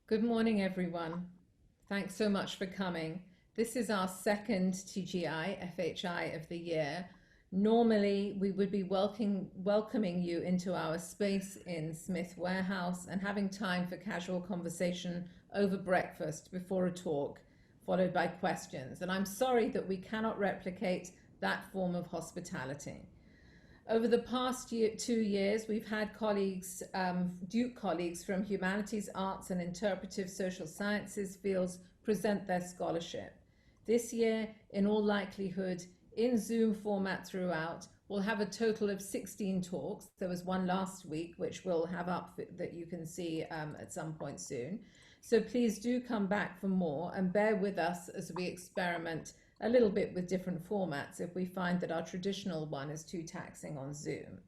Good morning, everyone. Thanks so much for coming. This is our second TGI FHI of the year. Normally, we would be welcoming you into our space in Smith Warehouse and having time for casual conversation over breakfast before a talk, followed by questions. And I'm sorry that we cannot replicate that form of hospitality. Over the past 2 years, we've had colleagues, Duke colleagues from humanities, arts, and interpretive social sciences fields present their scholarship. This year, in all likelihood, in Zoom format throughout, we'll have a total of 16 talks. There was one last week, which we'll have up that you can see at some point soon. So please do come back for more and bear with us as we experiment a little bit with different formats if we find that our traditional one is too taxing on Zoom.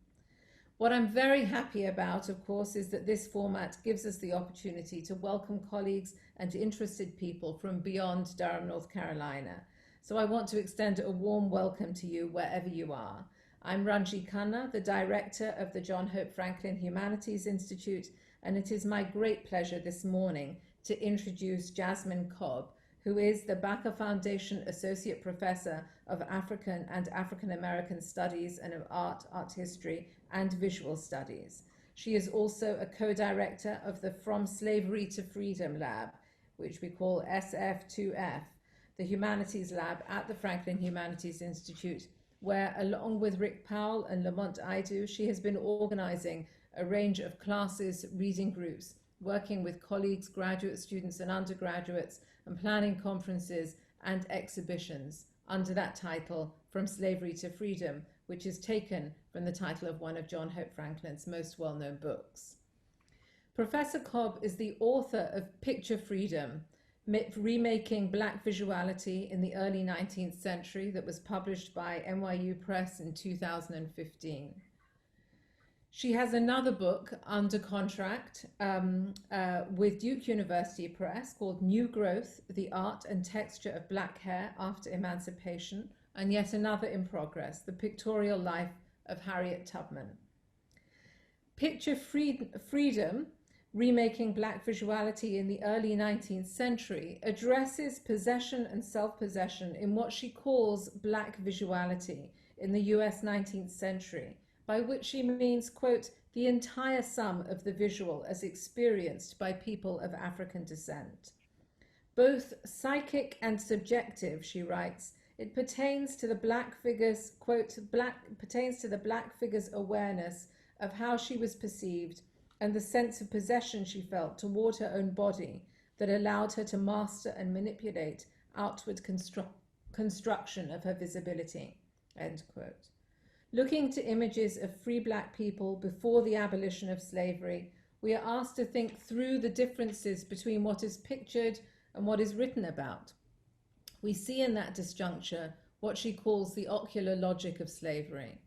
What I'm very happy about, of course, is that this format gives us the opportunity to welcome colleagues and interested people from beyond Durham, North Carolina. So I want to extend a warm welcome to you wherever you are. I'm Ranji Khanna, the director of the John Hope Franklin Humanities Institute, and it is my great pleasure this morning to introduce Jasmine Cobb, who is the Baca Foundation Associate Professor of African and African American Studies and of Art History, and Visual Studies. She is also a co-director of the From Slavery to Freedom Lab, which we call SF2F, the Humanities Lab at the Franklin Humanities Institute, where, along with Rick Powell and Lamont Aidu, she has been organizing a range of classes, reading groups, working with colleagues, graduate students, and undergraduates, and planning conferences and exhibitions under that title, From Slavery to Freedom, which is taken from the title of one of John Hope Franklin's most well-known books. Professor Cobb is the author of Picture Freedom, Remaking Black Visuality in the Early 19th Century, that was published by NYU Press in 2015. She has another book under contract with Duke University Press called New Growth, The Art and Texture of Black Hair After Emancipation, and yet another in progress, The Pictorial Life of Harriet Tubman. Picture Freedom, Remaking Black Visuality in the Early 19th Century, addresses possession and self-possession in what she calls Black visuality in the US 19th century, by which she means, quote, the entire sum of the visual as experienced by people of African descent. Both psychic and subjective, she writes, it pertains to the Black figure's, quote, pertains to the Black figure's awareness of how she was perceived and the sense of possession she felt toward her own body that allowed her to master and manipulate outward construction of her visibility, end quote. Looking to images of free Black people before the abolition of slavery, we are asked to think through the differences between what is pictured and what is written about. We see in that disjuncture what she calls the ocular logic of slavery.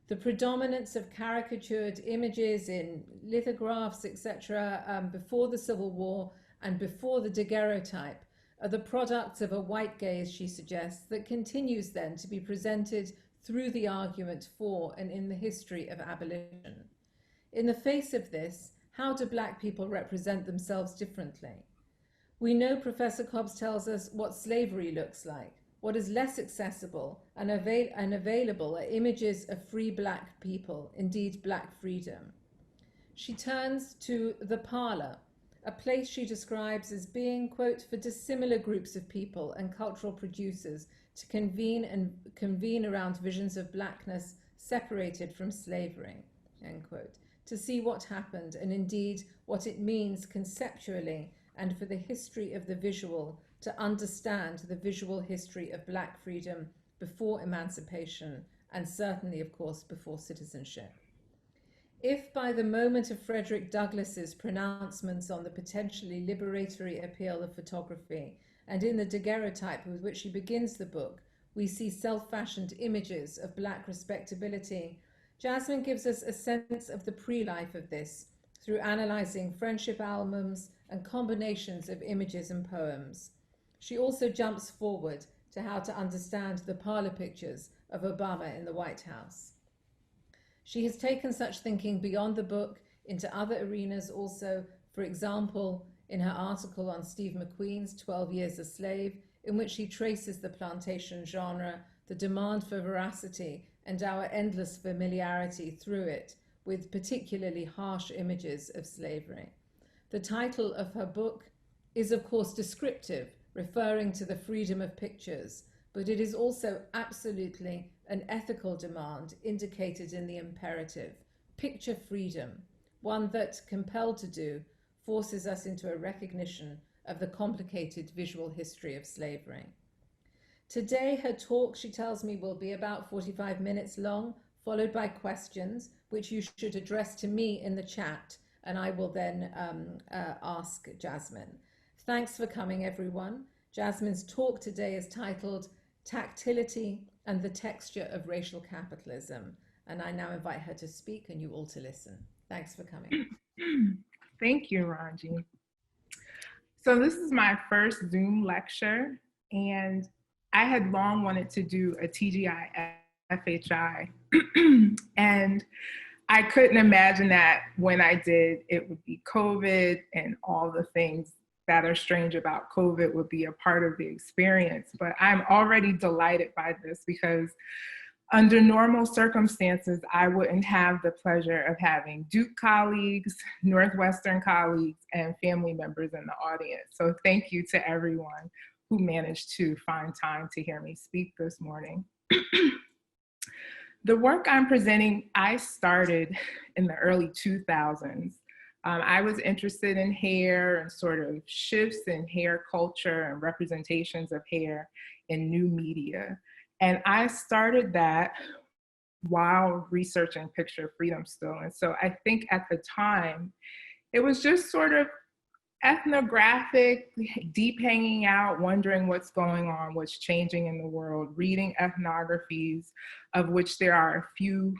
The predominance of caricatured images in lithographs, etc., before the Civil War and before the daguerreotype are the products of a white gaze, she suggests, that continues then to be presented through the argument for and in the history of abolition. In the face of this, how do Black people represent themselves differently? We know Professor Cobb tells us what slavery looks like. What is less accessible and available are images of free Black people, indeed Black freedom. She turns to the parlor, a place she describes as being, quote, for dissimilar groups of people and cultural producers to convene around visions of Blackness separated from slavery, end quote, to see what happened and indeed what it means conceptually and for the history of the visual to understand the visual history of Black freedom before emancipation and certainly, of course, before citizenship. If by the moment of Frederick Douglass's pronouncements on the potentially liberatory appeal of photography, and in the daguerreotype with which she begins the book, we see self-fashioned images of Black respectability, Jasmine gives us a sense of the pre-life of this through analyzing friendship albums and combinations of images and poems. She also jumps forward to how to understand the parlor pictures of Obama in the White House. She has taken such thinking beyond the book into other arenas also, for example, in her article on Steve McQueen's 12 Years a Slave, in which she traces the plantation genre, the demand for veracity, and our endless familiarity through it with particularly harsh images of slavery. The title of her book is, of course, descriptive, referring to the freedom of pictures, but it is also absolutely an ethical demand indicated in the imperative, picture freedom, one that, compelled to do, forces us into a recognition of the complicated visual history of slavery. Today, her talk, she tells me, will be about 45 minutes long, followed by questions, which you should address to me in the chat, and I will then ask Jasmine. Thanks for coming, everyone. Jasmine's talk today is titled Tactility and the Texture of Racial Capitalism, and I now invite her to speak and you all to listen. Thanks for coming. Thank you, Ranji. So this is my first Zoom lecture, and I had long wanted to do a TGI FHI, and I couldn't imagine that when I did, it would be COVID and all the things that are strange about COVID would be a part of the experience. But I'm already delighted by this because under normal circumstances, I wouldn't have the pleasure of having Duke colleagues, Northwestern colleagues, and family members in the audience. So thank you to everyone who managed to find time to hear me speak this morning. The work I'm presenting, I started in the early 2000s. I was interested in hair and sort of shifts in hair culture and representations of hair in new media. And I started that while researching picture freedom still. And so I think at the time, it was just sort of ethnographic, deep hanging out, wondering what's going on, what's changing in the world, reading ethnographies, of which there are a few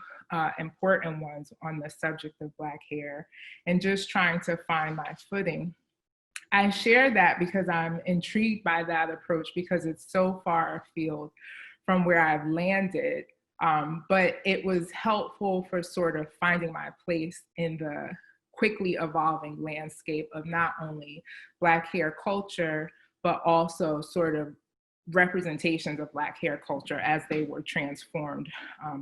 important ones on the subject of Black hair, and just trying to find my footing. I share that because I'm intrigued by that approach because it's so far afield from where I've landed, but it was helpful for sort of finding my place in the quickly evolving landscape of not only Black hair culture, but also sort of representations of Black hair culture as they were transformed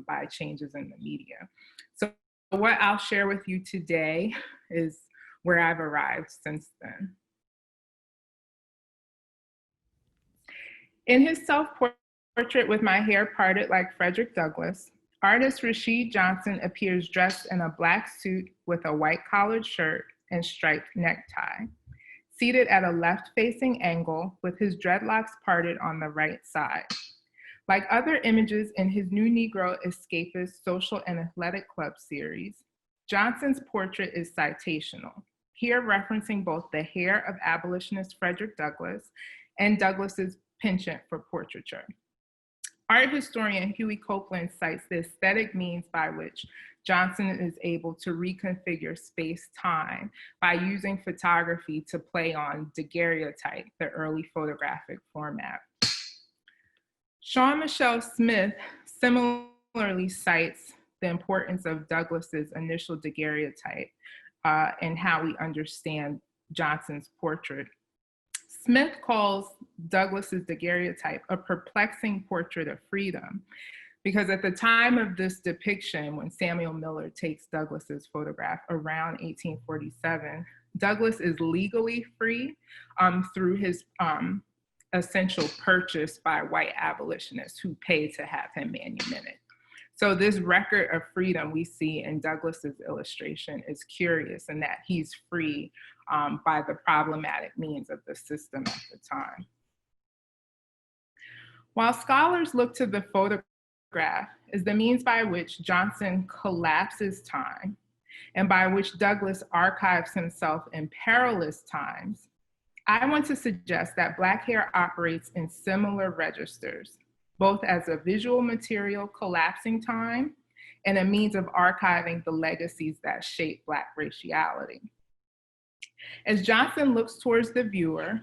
by changes in the media. So what I'll share with you today is where I've arrived since then. In his self-portrait with my hair parted like Frederick Douglass, artist Rashid Johnson appears dressed in a Black suit with a white collared shirt and striped necktie, seated at a left-facing angle with his dreadlocks parted on the right side. Like other images in his New Negro Escapist Social and Athletic Club series, Johnson's portrait is citational, here referencing both the hair of abolitionist Frederick Douglass and Douglass's penchant for portraiture. Art historian Huey Copeland cites the aesthetic means by which Johnson is able to reconfigure space-time by using photography to play on daguerreotype, the early photographic format. Sean Michelle Smith similarly cites the importance of Douglass's initial daguerreotype and how we understand Johnson's portrait. Smith calls Douglass's daguerreotype a perplexing portrait of freedom, because at the time of this depiction, when Samuel Miller takes Douglass's photograph around 1847, Douglass is legally free through his essential purchase by white abolitionists who pay to have him manumitted. So this record of freedom we see in Douglass's illustration is curious in that he's free by the problematic means of the system at the time. While scholars look to the photograph as the means by which Johnson collapses time and by which Douglass archives himself in perilous times, I want to suggest that Black hair operates in similar registers, both as a visual material collapsing time and a means of archiving the legacies that shape Black raciality. As Johnson looks towards the viewer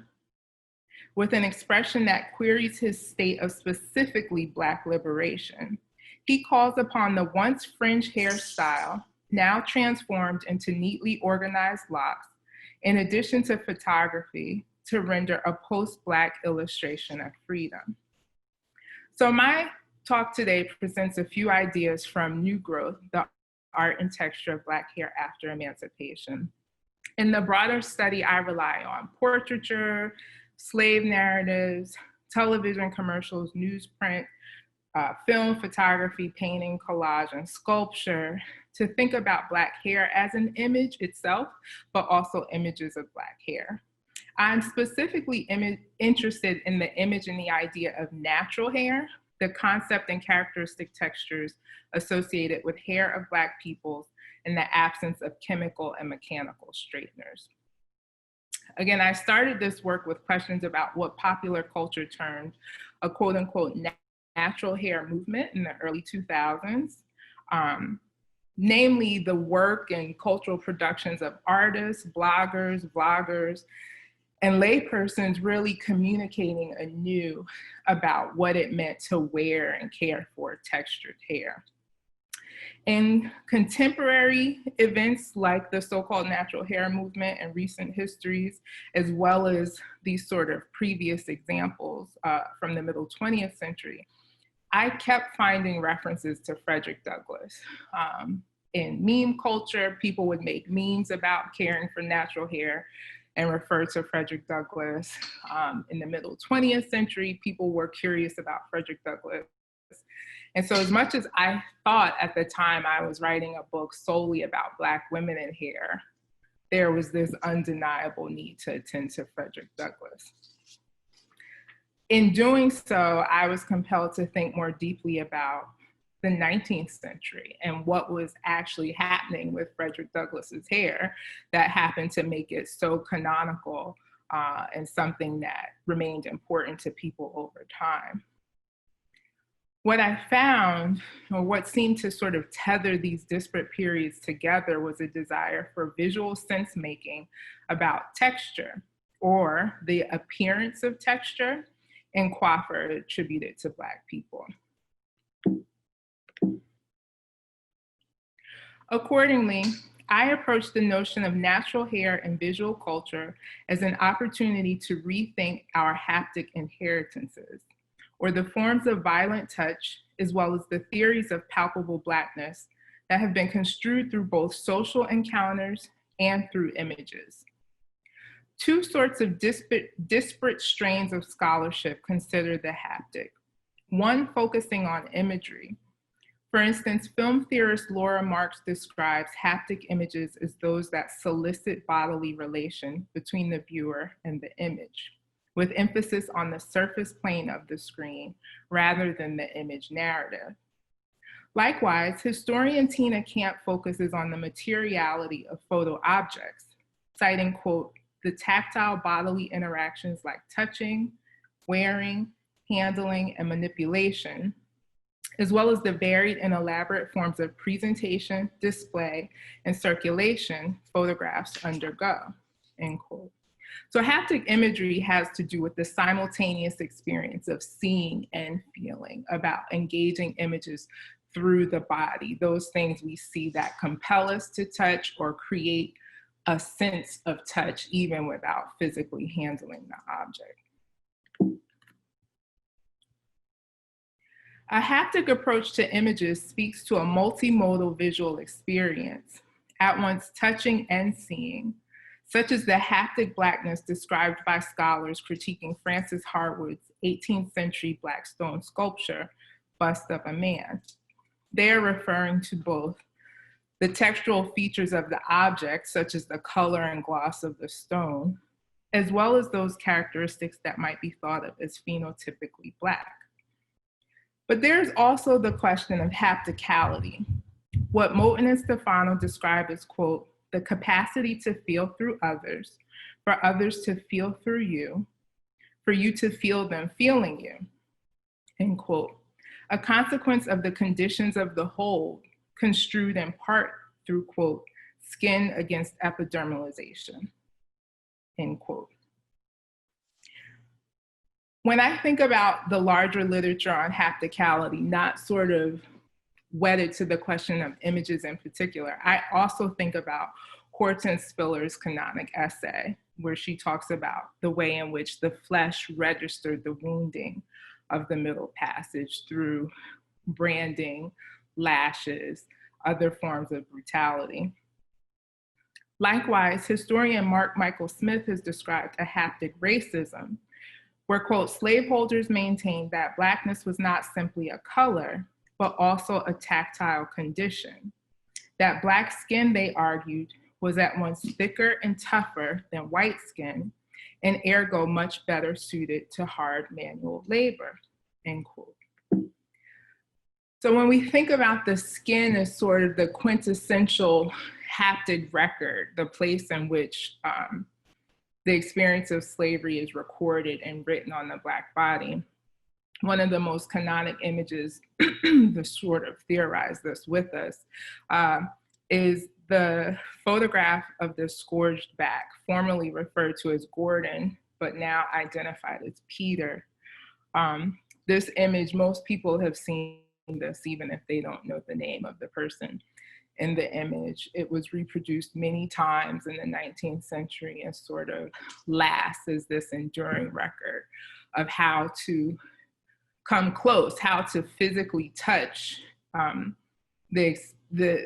with an expression that queries his state of specifically Black liberation, he calls upon the once fringe hairstyle, now transformed into neatly organized locks, in addition to photography, to render a post-Black illustration of freedom. So my talk today presents a few ideas from New Growth, the art and texture of Black hair after emancipation. In the broader study, I rely on portraiture, slave narratives, television commercials, newsprint, film, photography, painting, collage, and sculpture to think about Black hair as an image itself, but also images of Black hair. I'm specifically interested in the image and the idea of natural hair, the concept and characteristic textures associated with hair of Black peoples in the absence of chemical and mechanical straighteners. Again, I started this work with questions about what popular culture termed a quote unquote natural hair movement in the early 2000s, namely the work and cultural productions of artists, bloggers, vloggers, and laypersons really communicating anew about what it meant to wear and care for textured hair. In contemporary events like the so-called natural hair movement and recent histories, as well as these sort of previous examples from the middle 20th century, I kept finding references to Frederick Douglass. In meme culture, people would make memes about caring for natural hair and refer to Frederick Douglass. In the middle 20th century, people were curious about Frederick Douglass. And so as much as I thought at the time I was writing a book solely about Black women in hair, there was this undeniable need to attend to Frederick Douglass. In doing so, I was compelled to think more deeply about the 19th century and what was actually happening with Frederick Douglass's hair that happened to make it so canonical and something that remained important to people over time. What I found, or what seemed to sort of tether these disparate periods together, was a desire for visual sense making about texture, or the appearance of texture and coiffure attributed to Black people. Accordingly, I approached the notion of natural hair and visual culture as an opportunity to rethink our haptic inheritances, or the forms of violent touch, as well as the theories of palpable Blackness that have been construed through both social encounters and through images. Two sorts of disparate strains of scholarship consider the haptic, one focusing on imagery. For instance, film theorist Laura Marks describes haptic images as those that solicit bodily relation between the viewer and the image, with emphasis on the surface plane of the screen rather than the image narrative. Likewise, historian Tina Camp focuses on the materiality of photo objects, citing, quote, the tactile bodily interactions like touching, wearing, handling, and manipulation, as well as the varied and elaborate forms of presentation, display, and circulation photographs undergo, end quote. So haptic imagery has to do with the simultaneous experience of seeing and feeling, about engaging images through the body, those things we see that compel us to touch or create a sense of touch even without physically handling the object. A haptic approach to images speaks to a multimodal visual experience, at once touching and seeing, such as the haptic Blackness described by scholars critiquing Frances Harwood's 18th century Black stone sculpture, Bust of a Man. They are referring to both the textural features of the object, such as the color and gloss of the stone, as well as those characteristics that might be thought of as phenotypically Black. But there's also the question of hapticality, what Moten and Stefano describe as, quote, the capacity to feel through others, for others to feel through you, for you to feel them feeling you, end quote. A consequence of the conditions of the whole, construed in part through, quote, skin against epidermalization, end quote. When I think about the larger literature on hapticality, not sort of wedded to the question of images in particular, I also think about Hortense Spiller's canonic essay, where she talks about the way in which the flesh registered the wounding of the Middle Passage through branding, lashes, other forms of brutality. Likewise, historian Mark Michael Smith has described a haptic racism, where, quote, slaveholders maintained that Blackness was not simply a color, but also a tactile condition. That Black skin, they argued, was at once thicker and tougher than white skin, and ergo much better suited to hard manual labor, end quote. So when we think about the skin as sort of the quintessential haptic record, the place in which the experience of slavery is recorded and written on the Black body, one of the most canonic images to sort of theorize this with us is the photograph of the scourged back, formerly referred to as Gordon, but now identified as Peter. This image, most people have seen this, even if they don't know the name of the person in the image. It was reproduced many times in the 19th century and sort of lasts as this enduring record of how to come close, how to physically touch the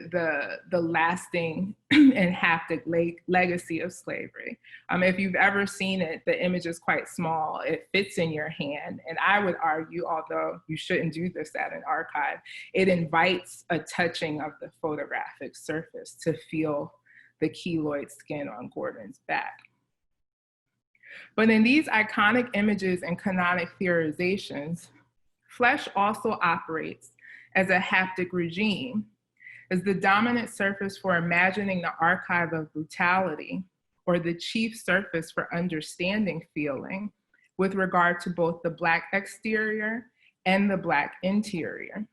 lasting and haptic legacy of slavery. If you've ever seen it, the image is quite small. It fits in your hand. And I would argue, although you shouldn't do this at an archive, it invites a touching of the photographic surface to feel the keloid skin on Gordon's back. But in these iconic images and canonic theorizations, flesh also operates as a haptic regime, as the dominant surface for imagining the archive of brutality, or the chief surface for understanding feeling with regard to both the Black exterior and the Black interior.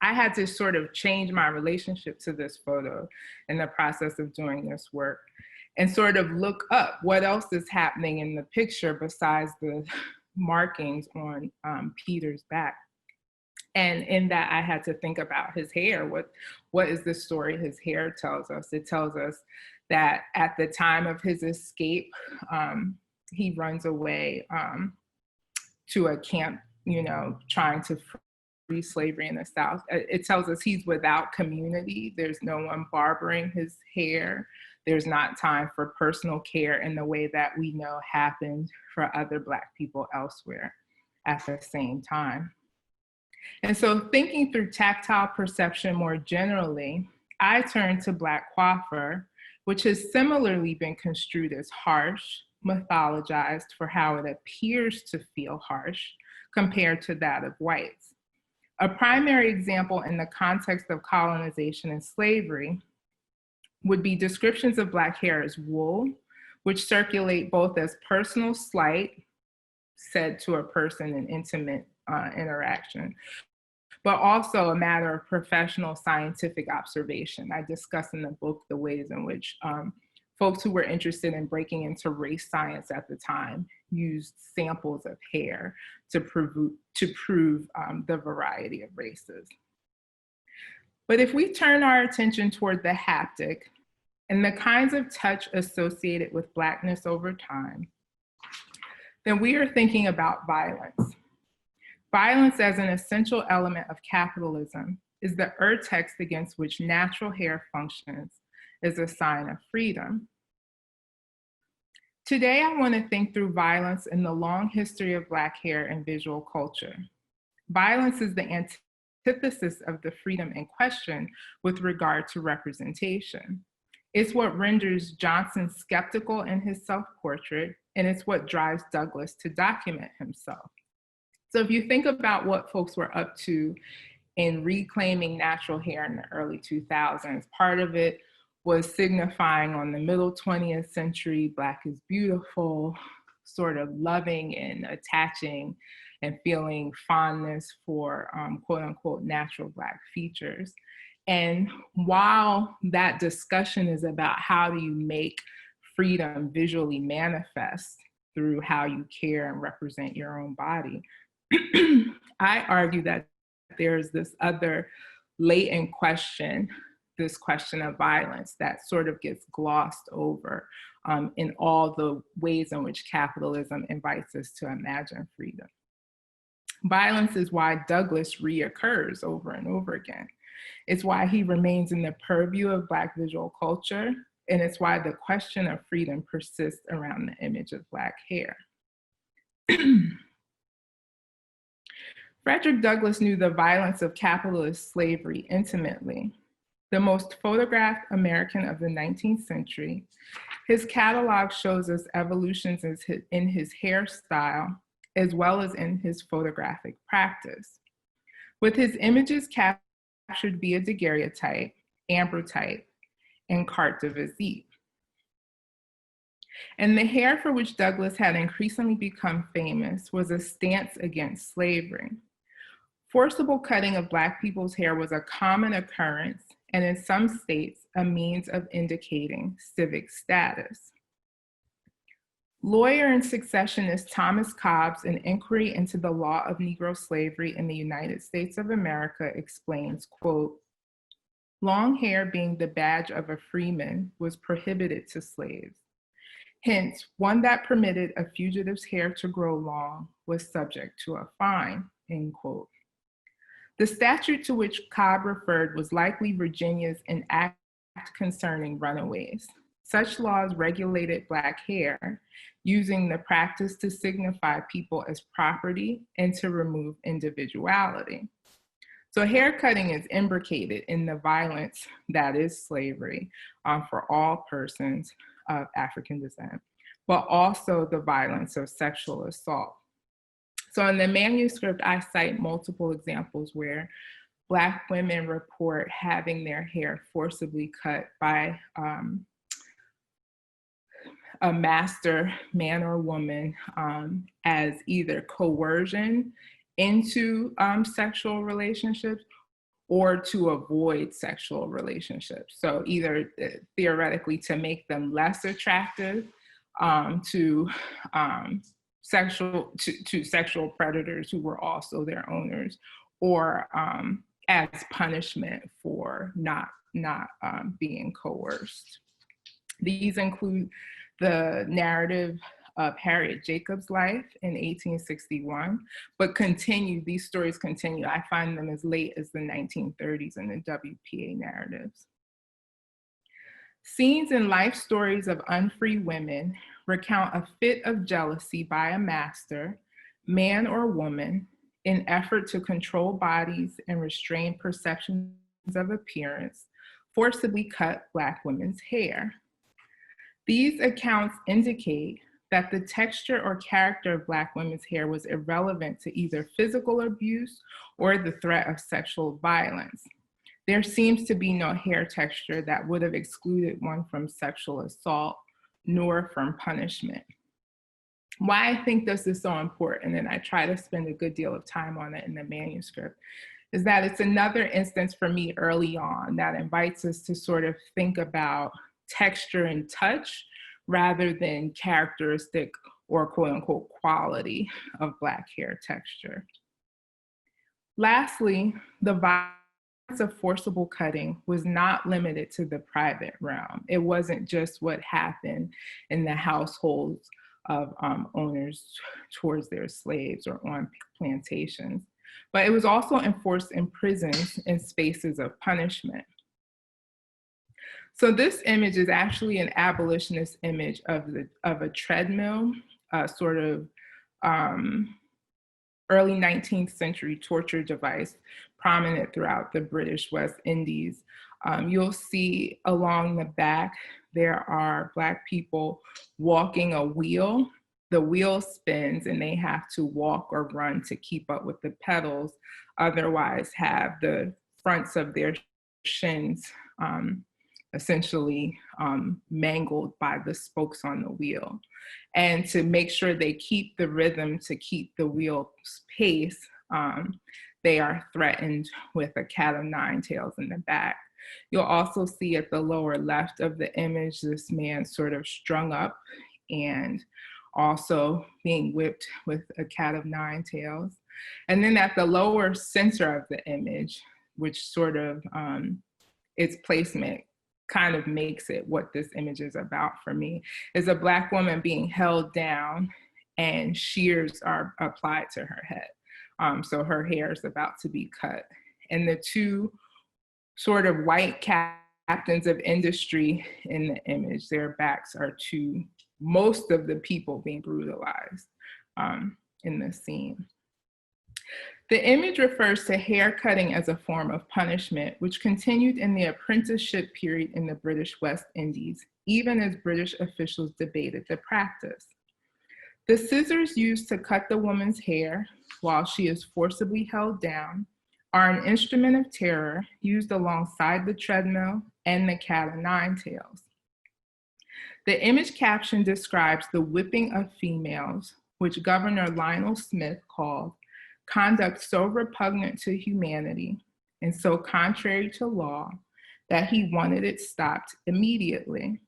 I had to sort of change my relationship to this photo in the process of doing this work and sort of look up what else is happening in the picture besides the markings on Peter's back. And in that, I had to think about his hair. What is the story his hair tells us? It tells us that at the time of his escape, he runs away to a camp, trying to free slavery in the South. It tells us he's without community. There's no one barbering his hair. There's not time for personal care in the way that we know happened for other Black people elsewhere at the same time. And so thinking through tactile perception more generally, I turned to Black coiffure, which has similarly been construed as harsh, mythologized for how it appears to feel harsh compared to that of whites. A primary example in the context of colonization and slavery would be descriptions of Black hair as wool, which circulate both as personal slight, said to a person in intimate interaction, but also a matter of professional scientific observation. I discuss in the book the ways in which folks who were interested in breaking into race science at the time used samples of hair to prove the variety of races. But if we turn our attention toward the haptic and the kinds of touch associated with Blackness over time, then we are thinking about violence. Violence as an essential element of capitalism is the urtext against which natural hair functions as a sign of freedom. Today, I want to think through violence in the long history of Black hair and visual culture. Violence is the antithesis of the freedom in question with regard to representation. It's what renders Johnson skeptical in his self-portrait, and it's what drives Douglass to document himself. So if you think about what folks were up to in reclaiming natural hair in the early 2000s, part of it was signifying on the middle 20th century, Black is beautiful, sort of loving and attaching and feeling fondness for quote unquote natural Black features. And while that discussion is about how do you make freedom visually manifest through how you care and represent your own body, I argue that there's this other latent question this question of violence that sort of gets glossed over in all the ways in which capitalism invites us to imagine freedom. Violence is why Douglass reoccurs over and over again. It's why he remains in the purview of Black visual culture, and it's why the question of freedom persists around the image of Black hair. Frederick Douglass knew the violence of capitalist slavery intimately. The most photographed American of the 19th century, his catalog shows us evolutions in his hairstyle, as well as in his photographic practice. With his images captured via daguerreotype, ambrotype, and carte de visite. And the hair for which Douglass had increasingly become famous was a stance against slavery. Forcible cutting of Black people's hair was a common occurrence, and in some states, a means of indicating civic status. Lawyer and successionist Thomas Cobb's An Inquiry into the Law of Negro Slavery in the United States of America explains, quote, long hair being the badge of a freeman was prohibited to slaves. Hence, one that permitted a fugitive's hair to grow long was subject to a fine, end quote. The statute to which Cobb referred was likely Virginia's An Act Concerning Runaways. Such laws regulated Black hair, using the practice to signify people as property and to remove individuality. So hair cutting is imbricated in the violence that is slavery for all persons of African descent, but also the violence of sexual assault. So in the manuscript, I cite multiple examples where Black women report having their hair forcibly cut by a master, man or woman, as either coercion into sexual relationships or to avoid sexual relationships. So either theoretically to make them less attractive to sexual predators who were also their owners, or as punishment for not being coerced. These include the narrative of Harriet Jacobs' life in 1861, but these stories continue. I find them as late as the 1930s in the WPA narratives. Scenes and life stories of unfree women recount a fit of jealousy by a master, man or woman, in effort to control bodies and restrain perceptions of appearance, forcibly cut Black women's hair. These accounts indicate that the texture or character of Black women's hair was irrelevant to either physical abuse or the threat of sexual violence. There seems to be no hair texture that would have excluded one from sexual assault, nor from punishment. Why I think this is so important, and I try to spend a good deal of time on it in the manuscript, is that it's another instance for me early on that invites us to sort of think about texture and touch rather than characteristic or quote unquote quality of Black hair texture. Lastly, the violence of forcible cutting was not limited to the private realm. It wasn't just what happened in the households of owners towards their slaves or on plantations, but it was also enforced in prisons and spaces of punishment. So this image is actually an abolitionist image of a treadmill, sort of early 19th century torture device prominent throughout the British West Indies. You'll see along the back, there are Black people walking a wheel. The wheel spins and they have to walk or run to keep up with the pedals, otherwise have the fronts of their shins essentially mangled by the spokes on the wheel. And to make sure they keep the rhythm, to keep the wheel's pace, they are threatened with a cat of nine tails in the back. You'll also see at the lower left of the image, this man sort of strung up and also being whipped with a cat of nine tails. And then at the lower center of the image, which sort of its placement kind of makes it what this image is about for me, is a Black woman being held down and shears are applied to her head. So her hair is about to be cut. And the two sort of white captains of industry in the image, their backs are to most of the people being brutalized in the scene. The image refers to hair cutting as a form of punishment, which continued in the apprenticeship period in the British West Indies, even as British officials debated the practice. The scissors used to cut the woman's hair while she is forcibly held down are an instrument of terror used alongside the treadmill and the cat o' nine tails. The image caption describes the whipping of females, which Governor Lionel Smith called conduct so repugnant to humanity and so contrary to law that he wanted it stopped immediately.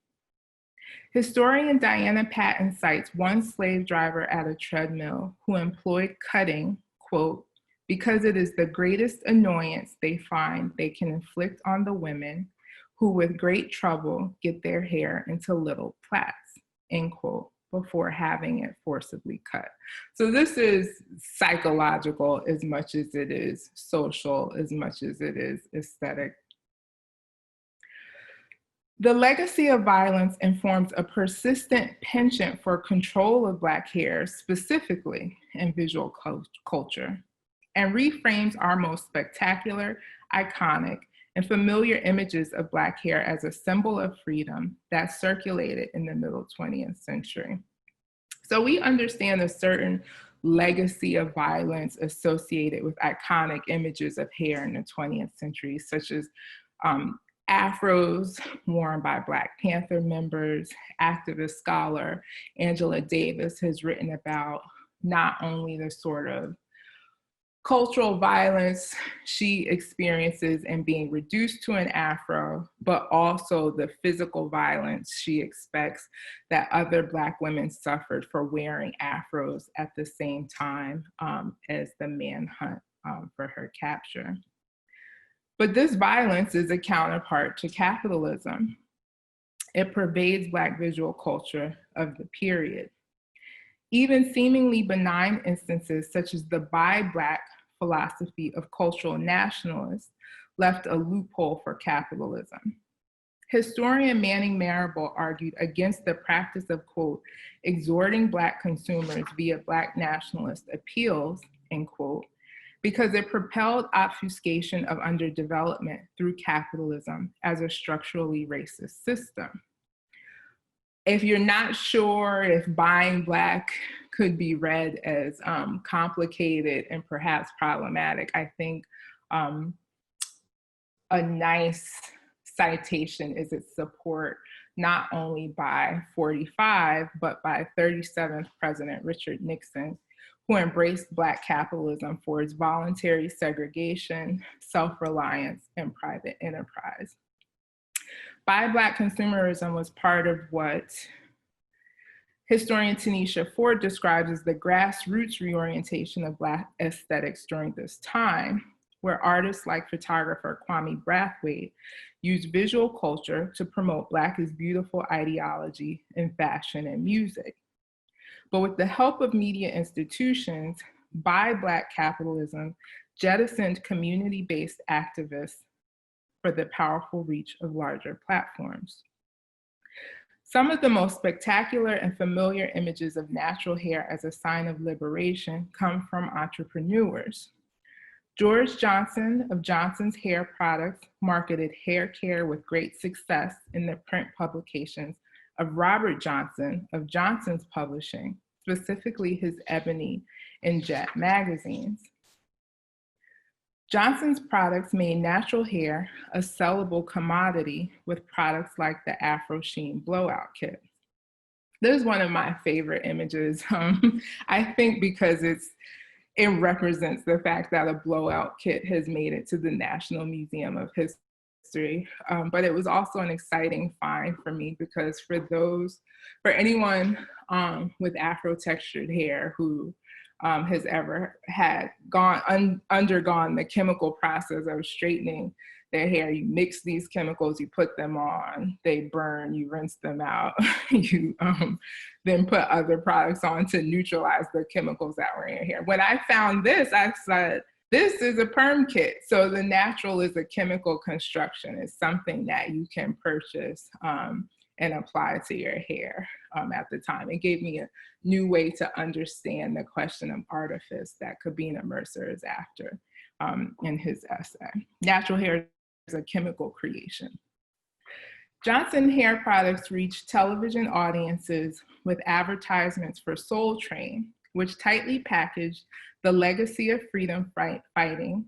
Historian Diana Patton cites one slave driver at a treadmill who employed cutting, quote, because it is the greatest annoyance they find they can inflict on the women who with great trouble get their hair into little plaits, end quote, before having it forcibly cut. So this is psychological as much as it is social, as much as it is aesthetic. The legacy of violence informs a persistent penchant for control of Black hair, specifically in visual culture, and reframes our most spectacular, iconic, and familiar images of Black hair as a symbol of freedom that circulated in the middle 20th century. So we understand a certain legacy of violence associated with iconic images of hair in the 20th century, such as afros worn by Black Panther members. Activist scholar Angela Davis has written about not only the sort of cultural violence she experiences in being reduced to an afro, but also the physical violence she expects that other Black women suffered for wearing afros at the same time as the manhunt for her capture. But this violence is a counterpart to capitalism. It pervades Black visual culture of the period. Even seemingly benign instances such as the buy-Black philosophy of cultural nationalists left a loophole for capitalism. Historian Manning Marable argued against the practice of, quote, exhorting Black consumers via Black nationalist appeals, end quote, because it propelled obfuscation of underdevelopment through capitalism as a structurally racist system. If you're not sure if buying Black could be read as complicated and perhaps problematic, I think a nice citation is its support not only by 45, but by 37th President Richard Nixon, who embraced Black capitalism for its voluntary segregation, self-reliance, and private enterprise. Buy Black consumerism was part of what historian Tanisha Ford describes as the grassroots reorientation of Black aesthetics during this time, where artists like photographer Kwame Brathwaite used visual culture to promote Black is beautiful ideology in fashion and music. But with the help of media institutions, Buy Black capitalism jettisoned community-based activists for the powerful reach of larger platforms. Some of the most spectacular and familiar images of natural hair as a sign of liberation come from entrepreneurs. George Johnson of Johnson's Hair Products marketed hair care with great success in the print publications of Robert Johnson of Johnson's Publishing, specifically his Ebony and Jet magazines. Johnson's products made natural hair a sellable commodity with products like the Afro Sheen blowout kit. This is one of my favorite images, I think because it represents the fact that a blowout kit has made it to the National Museum of History. But it was also an exciting find for me because for anyone with Afro textured hair who has ever undergone the chemical process of straightening their hair. You mix these chemicals, you put them on, they burn, you rinse them out, you then put other products on to neutralize the chemicals that were in your hair. When I found this, I said, this is a perm kit. So the natural is a chemical construction. It's something that you can purchase and apply to your hair at the time. It gave me a new way to understand the question of artifice that Kabina Mercer is after in his essay. Natural hair is a chemical creation. Johnson Hair Products reached television audiences with advertisements for Soul Train, which tightly packaged the legacy of freedom fighting,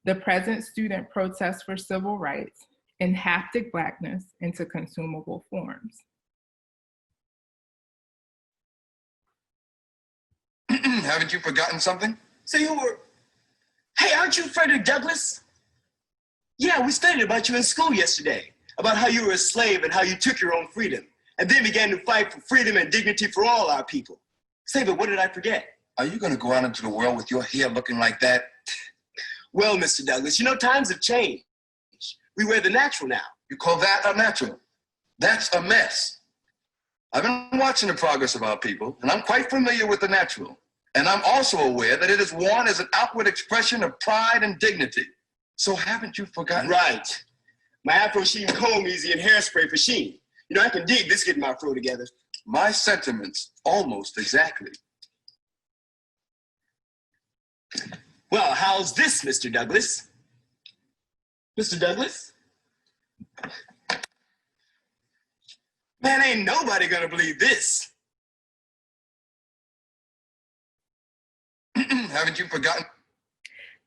the present student protests for civil rights, and haptic Blackness into consumable forms. Haven't you forgotten something? So you were, hey, aren't you Frederick Douglass? Yeah, we studied about you in school yesterday, about how you were a slave and how you took your own freedom, and then began to fight for freedom and dignity for all our people. Say, but what did I forget? Are you gonna go out into the world with your hair looking like that? Well, Mr. Douglass, you know, times have changed. We wear the natural now. You call that a natural? That's a mess. I've been watching the progress of our people, and I'm quite familiar with the natural. And I'm also aware that it is worn as an outward expression of pride and dignity. So haven't you forgotten? Right. My Afro sheen comb easy and hairspray for sheen. You know, I can dig this getting my fro together. My sentiments almost exactly. Well, how's this, Mr. Douglass? Mr. Douglass? Man, ain't nobody gonna believe this. Haven't you forgotten?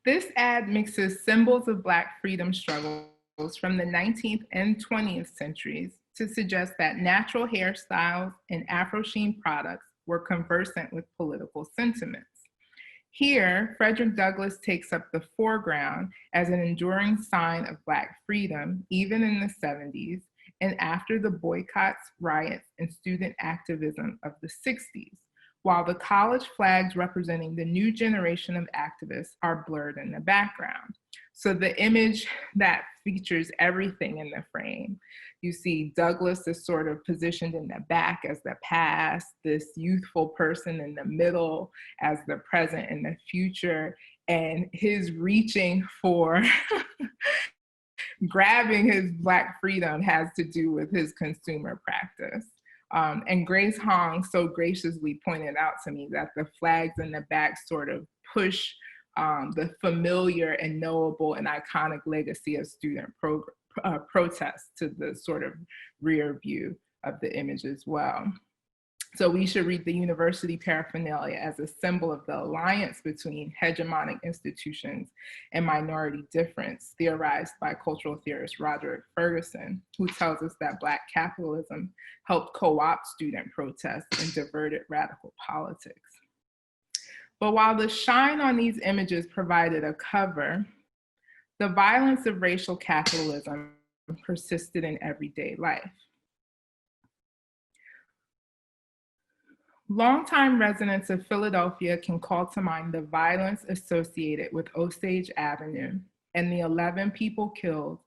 This ad mixes symbols of Black freedom struggles from the 19th and 20th centuries to suggest that natural hairstyles and Afro sheen products were conversant with political sentiments. Here, Frederick Douglass takes up the foreground as an enduring sign of Black freedom, even in the 70s, and after the boycotts, riots, and student activism of the 60s, while the college flags representing the new generation of activists are blurred in the background. So the image that features everything in the frame, you see Douglass is sort of positioned in the back as the past, this youthful person in the middle as the present and the future, and his reaching for grabbing his Black freedom has to do with his consumer practice. And Grace Hong so graciously pointed out to me that the flags in the back sort of push the familiar and knowable and iconic legacy of student protests to the sort of rear view of the image as well. So we should read the university paraphernalia as a symbol of the alliance between hegemonic institutions and minority difference, theorized by cultural theorist Roderick Ferguson, who tells us that Black capitalism helped co-opt student protests and diverted radical politics. But while the shine on these images provided a cover, the violence of racial capitalism persisted in everyday life. Longtime residents of Philadelphia can call to mind the violence associated with Osage Avenue and the 11 people killed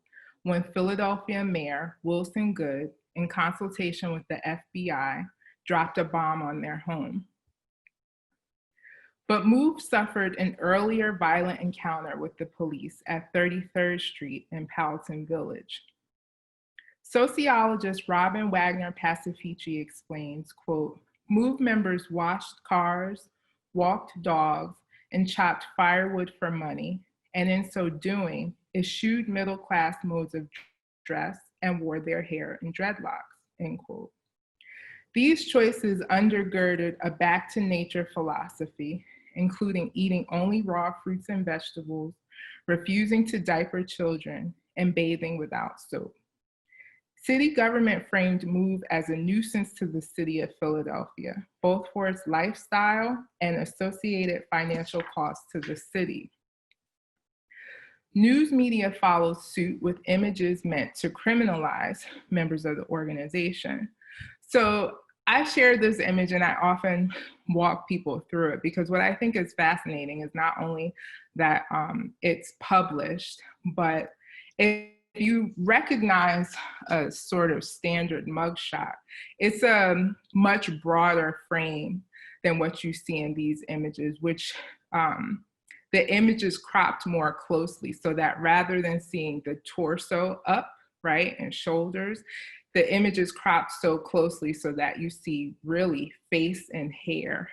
when Philadelphia Mayor Wilson Goode, in consultation with the FBI, dropped a bomb on their home. But Move suffered an earlier violent encounter with the police at 33rd Street in Powelton Village. Sociologist Robin Wagner Pacifici explains, quote, Move members washed cars, walked dogs, and chopped firewood for money, and in so doing, eschewed middle-class modes of dress and wore their hair in dreadlocks, end quote. These choices undergirded a back-to-nature philosophy, including eating only raw fruits and vegetables, refusing to diaper children, and bathing without soap. City government framed Move as a nuisance to the city of Philadelphia, both for its lifestyle and associated financial costs to the city. News media followed suit with images meant to criminalize members of the organization. So I shared this image and I often walk people through it because what I think is fascinating is not only that it's published, but If you recognize a sort of standard mugshot, it's a much broader frame than what you see in these images, which the image is cropped more closely so that rather than seeing the torso up, right, and shoulders, the image is cropped so closely so that you see really face and hair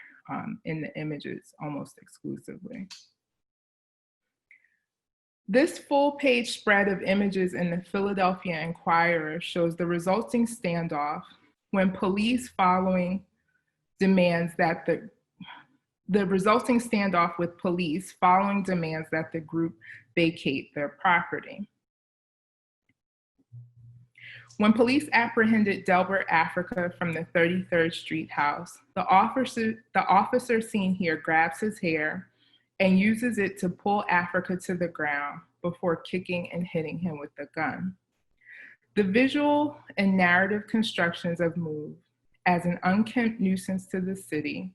in the images almost exclusively. This full-page spread of images in the Philadelphia Inquirer shows the resulting standoff when police following demands that the resulting standoff with police following demands that the group vacate their property. When police apprehended Delbert Africa from the 33rd Street house, the officer seen here grabs his hair and uses it to pull Africa to the ground before kicking and hitting him with the gun. The visual and narrative constructions of Move as an unkempt nuisance to the city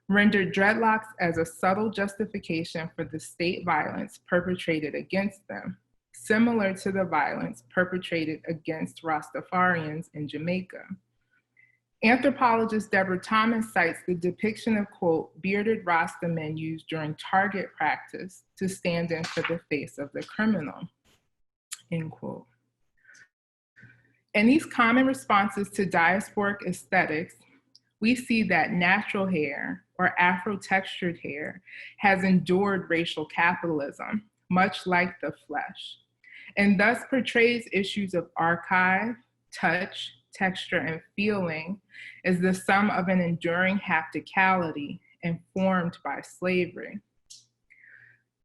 rendered dreadlocks as a subtle justification for the state violence perpetrated against them, similar to the violence perpetrated against Rastafarians in Jamaica. Anthropologist Deborah Thomas cites the depiction of, quote, bearded Rasta men used during target practice to stand in for the face of the criminal, end quote. In these common responses to diasporic aesthetics, we see that natural hair or Afro-textured hair has endured racial capitalism, much like the flesh, and thus portrays issues of archive, touch, texture, and feeling as the sum of an enduring hapticality informed by slavery.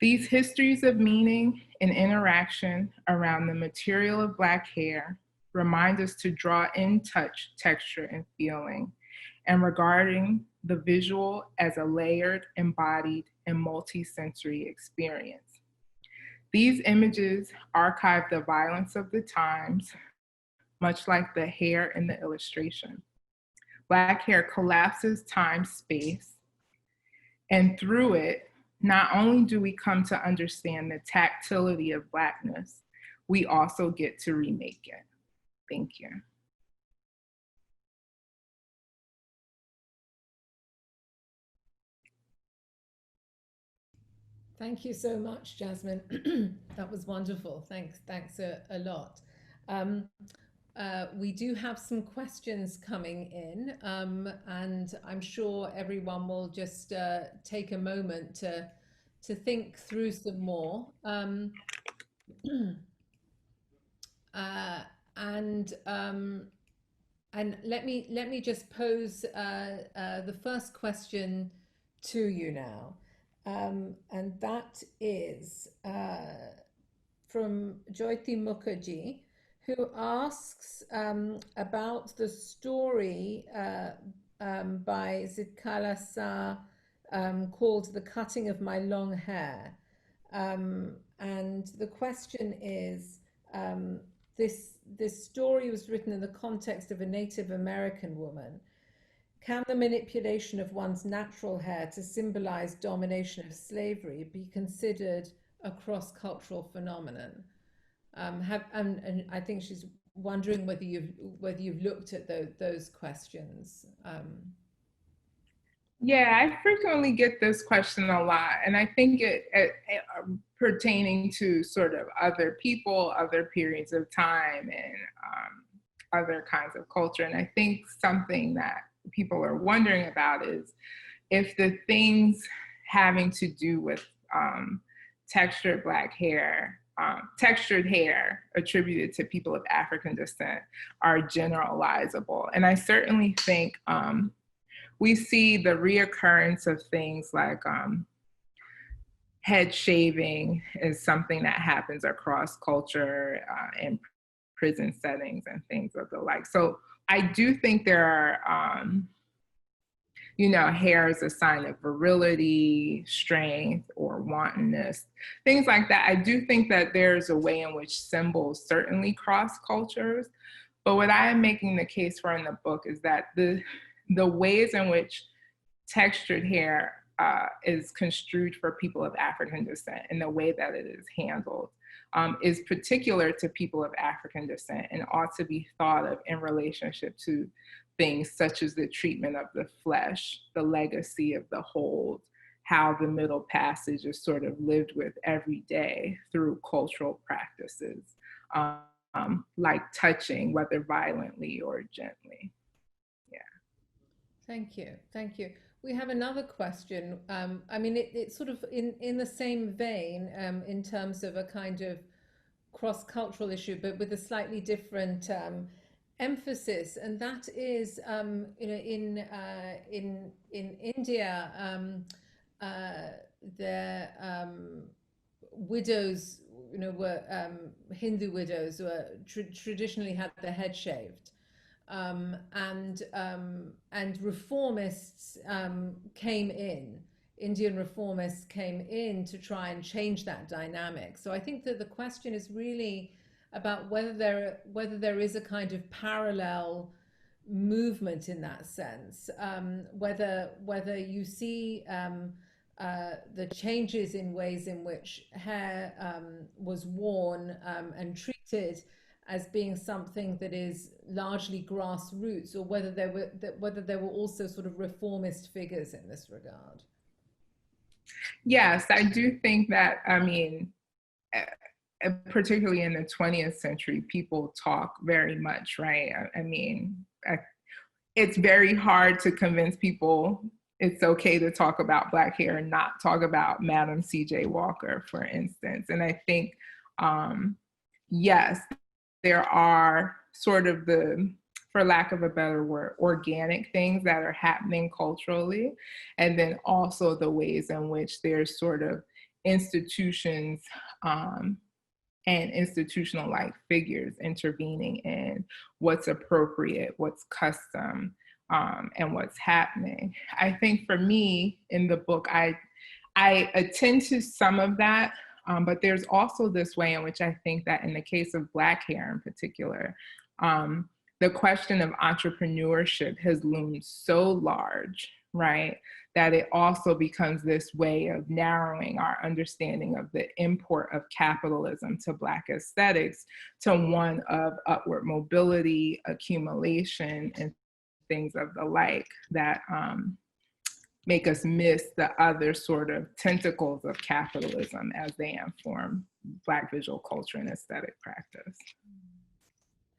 These histories of meaning and interaction around the material of Black hair remind us to draw in touch, texture, and feeling, and regarding the visual as a layered, embodied, and multi-sensory experience. These images archive the violence of the times, much like the hair in the illustration. Black hair collapses time, space, and through it, not only do we come to understand the tactility of Blackness, we also get to remake it. Thank you. Thank you so much, Jasmine. That was wonderful. Thanks a lot. We do have some questions coming in, and I'm sure everyone will just take a moment to think through some more. And let me just pose the first question to you now. And that is from Jyoti Mukherjee, who asks about the story by Zitkala Sa called The Cutting of My Long Hair. And the question is, this story was written in the context of a Native American woman. Can the manipulation of one's natural hair to symbolize domination of slavery be considered a cross-cultural phenomenon? And I think she's wondering whether you've looked at those questions. Yeah, I frequently get this question a lot, and I think it pertaining to sort of other people, other periods of time, and other kinds of culture. And I think something that people are wondering about is if the things having to do with textured Black hair, textured hair attributed to people of African descent are generalizable. And I certainly think we see the reoccurrence of things like head shaving is something that happens across culture in prison settings and things of the like. So I do think there are, hair is a sign of virility, strength, or wantonness, things like that. I do think that there's a way in which symbols certainly cross cultures. But what I am making the case for in the book is that the ways in which textured hair is construed for people of African descent and the way that it is handled is particular to people of African descent and ought to be thought of in relationship to things such as the treatment of the flesh, the legacy of the hold, how the middle passage is sort of lived with every day through cultural practices, like touching, whether violently or gently. Yeah. Thank you. Thank you. We have another question. I mean, it's sort of in the same vein in terms of a kind of cross-cultural issue, but with a slightly different emphasis, and that is, you know, in India, their widows, you know, were Hindu widows were traditionally had their head shaved. And reformists came in, Indian reformists came in to try and change that dynamic. So I think that the question is really about whether there is a kind of parallel movement in that sense, whether you see the changes in ways in which hair was worn and treated as being something that is largely grassroots, or whether there were also sort of reformist figures in this regard. Yes, I do think that, I mean, particularly in the 20th century, people talk very much, right? I mean, it's very hard to convince people it's okay to talk about Black hair and not talk about Madam C.J. Walker, for instance. And I think, yes, there are sort of for lack of a better word, organic things that are happening culturally. And then also the ways in which there's sort of institutions and institutional-like figures intervening in what's appropriate, what's custom, and what's happening. I think for me in the book, I attend to some of that, but there's also this way in which I think that in the case of Black hair in particular, the question of entrepreneurship has loomed so large, right, that it also becomes this way of narrowing our understanding of the import of capitalism to Black aesthetics to one of upward mobility, accumulation, and things of the like that make us miss the other sort of tentacles of capitalism as they inform Black visual culture and aesthetic practice.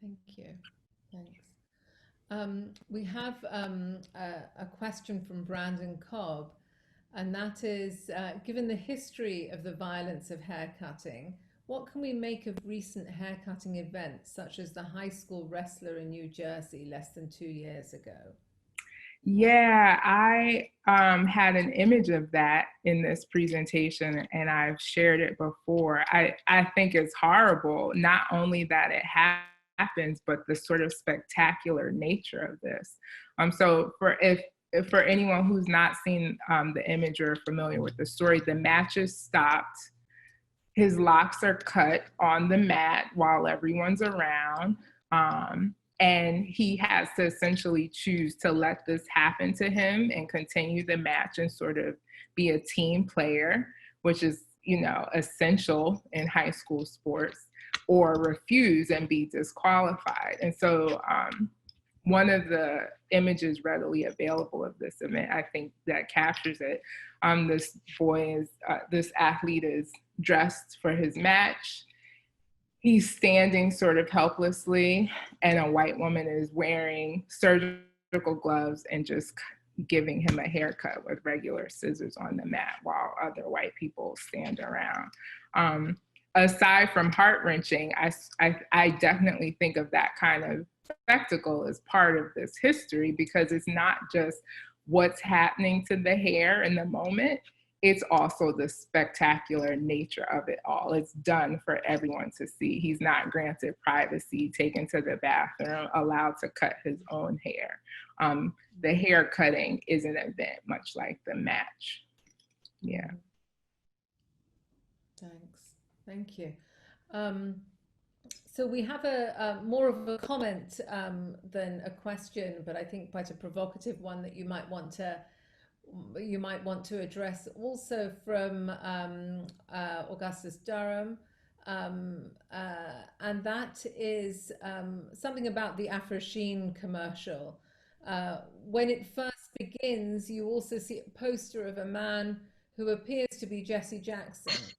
Thank you. Thanks. We have a question from Brandon Cobb, and that is, given the history of the violence of haircutting, what can we make of recent haircutting events, such as the high school wrestler in New Jersey less than 2 years ago? Yeah, I had an image of that in this presentation, and I've shared it before. I think it's horrible, not only that it happens, but the sort of spectacular nature of this. So for anyone who's not seen the image or familiar with the story, the match is stopped. His locks are cut on the mat while everyone's around. And he has to essentially choose to let this happen to him and continue the match and sort of be a team player, which is, you know, essential in high school sports, or refuse and be disqualified. And so one of the images readily available of this event, I think that captures it. This athlete is dressed for his match. He's standing sort of helplessly, and a white woman is wearing surgical gloves and just giving him a haircut with regular scissors on the mat while other white people stand around. Aside from heart-wrenching, I definitely think of that kind of spectacle as part of this history, because it's not just what's happening to the hair in the moment, it's also the spectacular nature of it all. It's done for everyone to see. He's not granted privacy, taken to the bathroom, allowed to cut his own hair. The hair cutting is an event, much like the match. Yeah. Thanks. Thank you. So we have a more of a comment than a question, but I think quite a provocative one that you might want to address, also from Augustus Durham. and that is something about the Afro Sheen commercial. When it first begins, you also see a poster of a man who appears to be Jesse Jackson,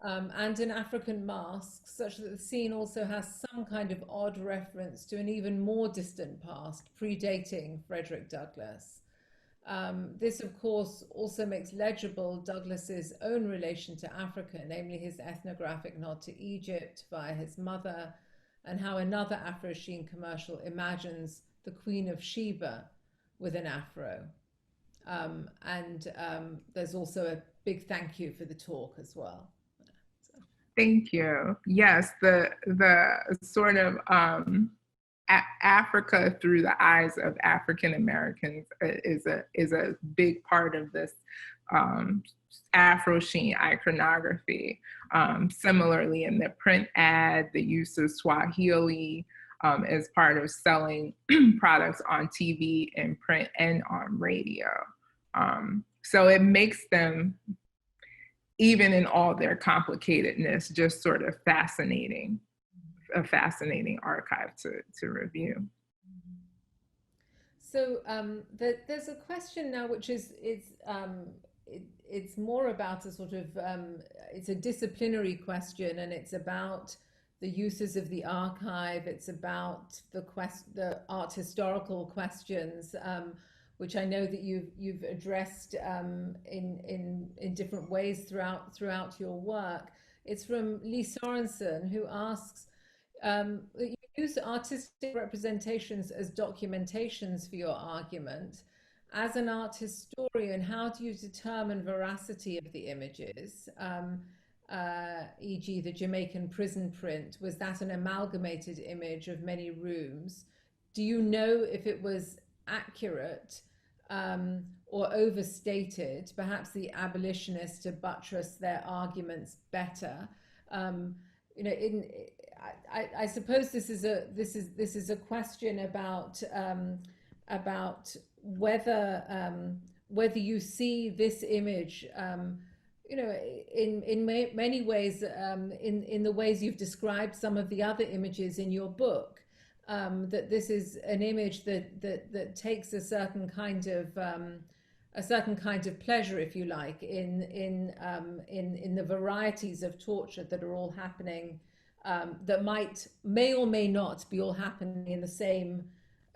and an African mask, such that the scene also has some kind of odd reference to an even more distant past, predating Frederick Douglass. This, of course, also makes legible Douglass's own relation to Africa, namely his ethnographic nod to Egypt via his mother, and how another Afro Sheen commercial imagines the Queen of Sheba with an afro. There's also a big thank you for the talk as well. Thank you. Yes, the sort of Africa through the eyes of African Americans is a big part of this Afro Sheen iconography. Similarly, in the print ad, the use of Swahili as part of selling products on TV and print and on radio. So it makes them, even in all their complicatedness, just sort of fascinating, a fascinating archive to review. So there's a question now, which is it's more about a sort of it's a disciplinary question, and it's about the uses of the archive. It's about the art historical questions, which I know that you've addressed in different ways throughout your work. It's from Lee Sorensen, who asks, you use artistic representations as documentations for your argument. As an art historian, how do you determine veracity of the images? E.g. the Jamaican prison print, was that an amalgamated image of many rooms? Do you know if it was accurate or overstated, perhaps the abolitionists to buttress their arguments better? You know, I suppose this is a question about whether you see this image, you know, in many ways, in the ways you've described some of the other images in your book, that this is an image that takes a certain kind of pleasure, if you like, in the varieties of torture that are all happening, that may or may not be all happening in the same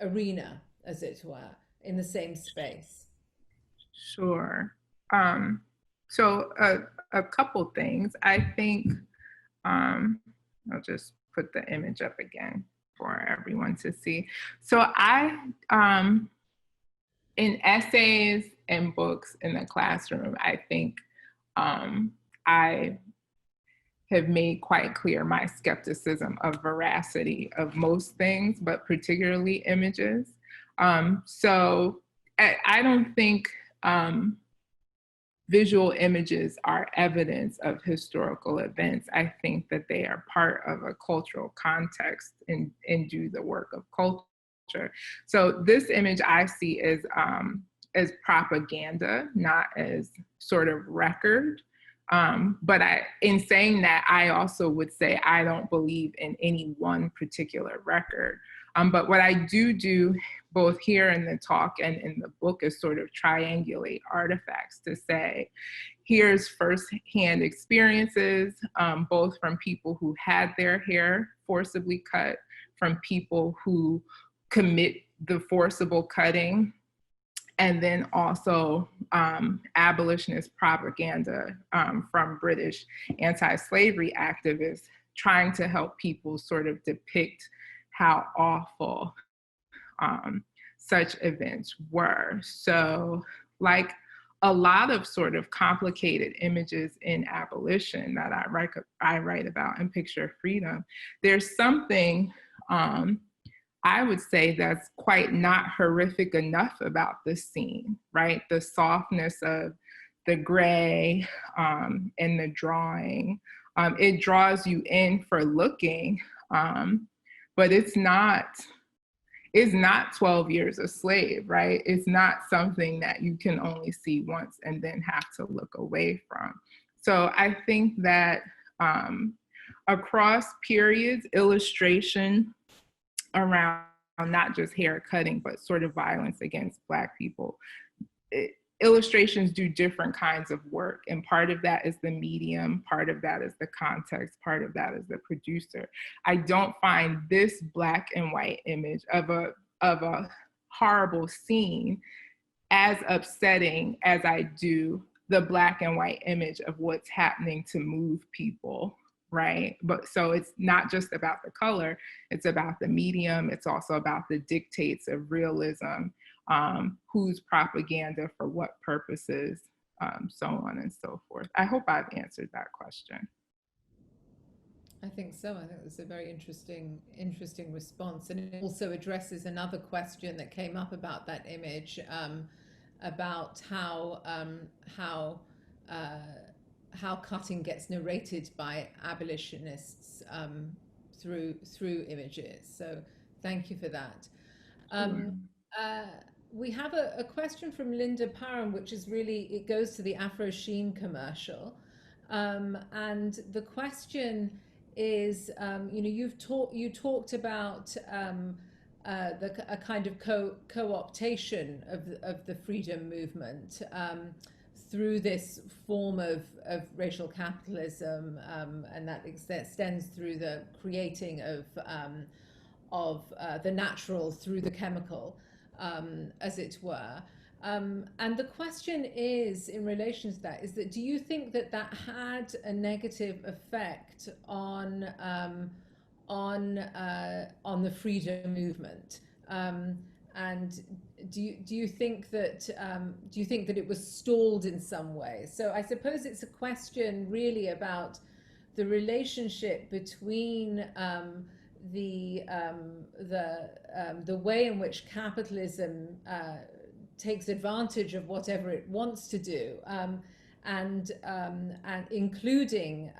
arena, as it were, in the same space. Sure. So a couple things. I think I'll just put the image up again for everyone to see. So I, in essays and books in the classroom, I think I have made quite clear my skepticism of veracity of most things, but particularly images. So I don't think visual images are evidence of historical events. I think that they are part of a cultural context and do the work of culture. So this image I see as propaganda, not as sort of record. But in saying that, I also would say I don't believe in any one particular record. But what I do both here in the talk and in the book is sort of triangulate artifacts to say, here's firsthand experiences, both from people who had their hair forcibly cut, from people who commit the forcible cutting, and then also abolitionist propaganda from British anti-slavery activists trying to help people sort of depict how awful such events were. So like a lot of sort of complicated images in abolition that I write about in Picture of Freedom, there's something I would say that's quite not horrific enough about this scene, right? The softness of the gray and the drawing. It draws you in for looking, but it's not 12 years a slave, right? It's not something that you can only see once and then have to look away from. So I think that across periods, illustration around not just hair cutting, but sort of violence against Black people. Illustrations do different kinds of work, and part of that is the medium, part of that is the context, part of that is the producer. I don't find this black and white image of a horrible scene as upsetting as I do the black and white image of what's happening to move people, right? But so it's not just about the color, it's about the medium, it's also about the dictates of realism, whose propaganda for what purposes, so on and so forth. I hope I've answered that question. I think so. I think it's a very interesting response, and it also addresses another question that came up about that image, about how cutting gets narrated by abolitionists through images. So thank you for that. We have a question from Linda Parham, which is really, it goes to the Afro Sheen commercial, and the question is, you talked about a kind of co-optation of the freedom movement through this form of racial capitalism, and that extends through the creating of the natural through the chemical, as it were. And the question is, in relation to that, is that do you think that had a negative effect on the freedom movement? And do you think that it was stalled in some way? So I suppose it's a question really about the relationship between the way in which capitalism takes advantage of whatever it wants to do, and including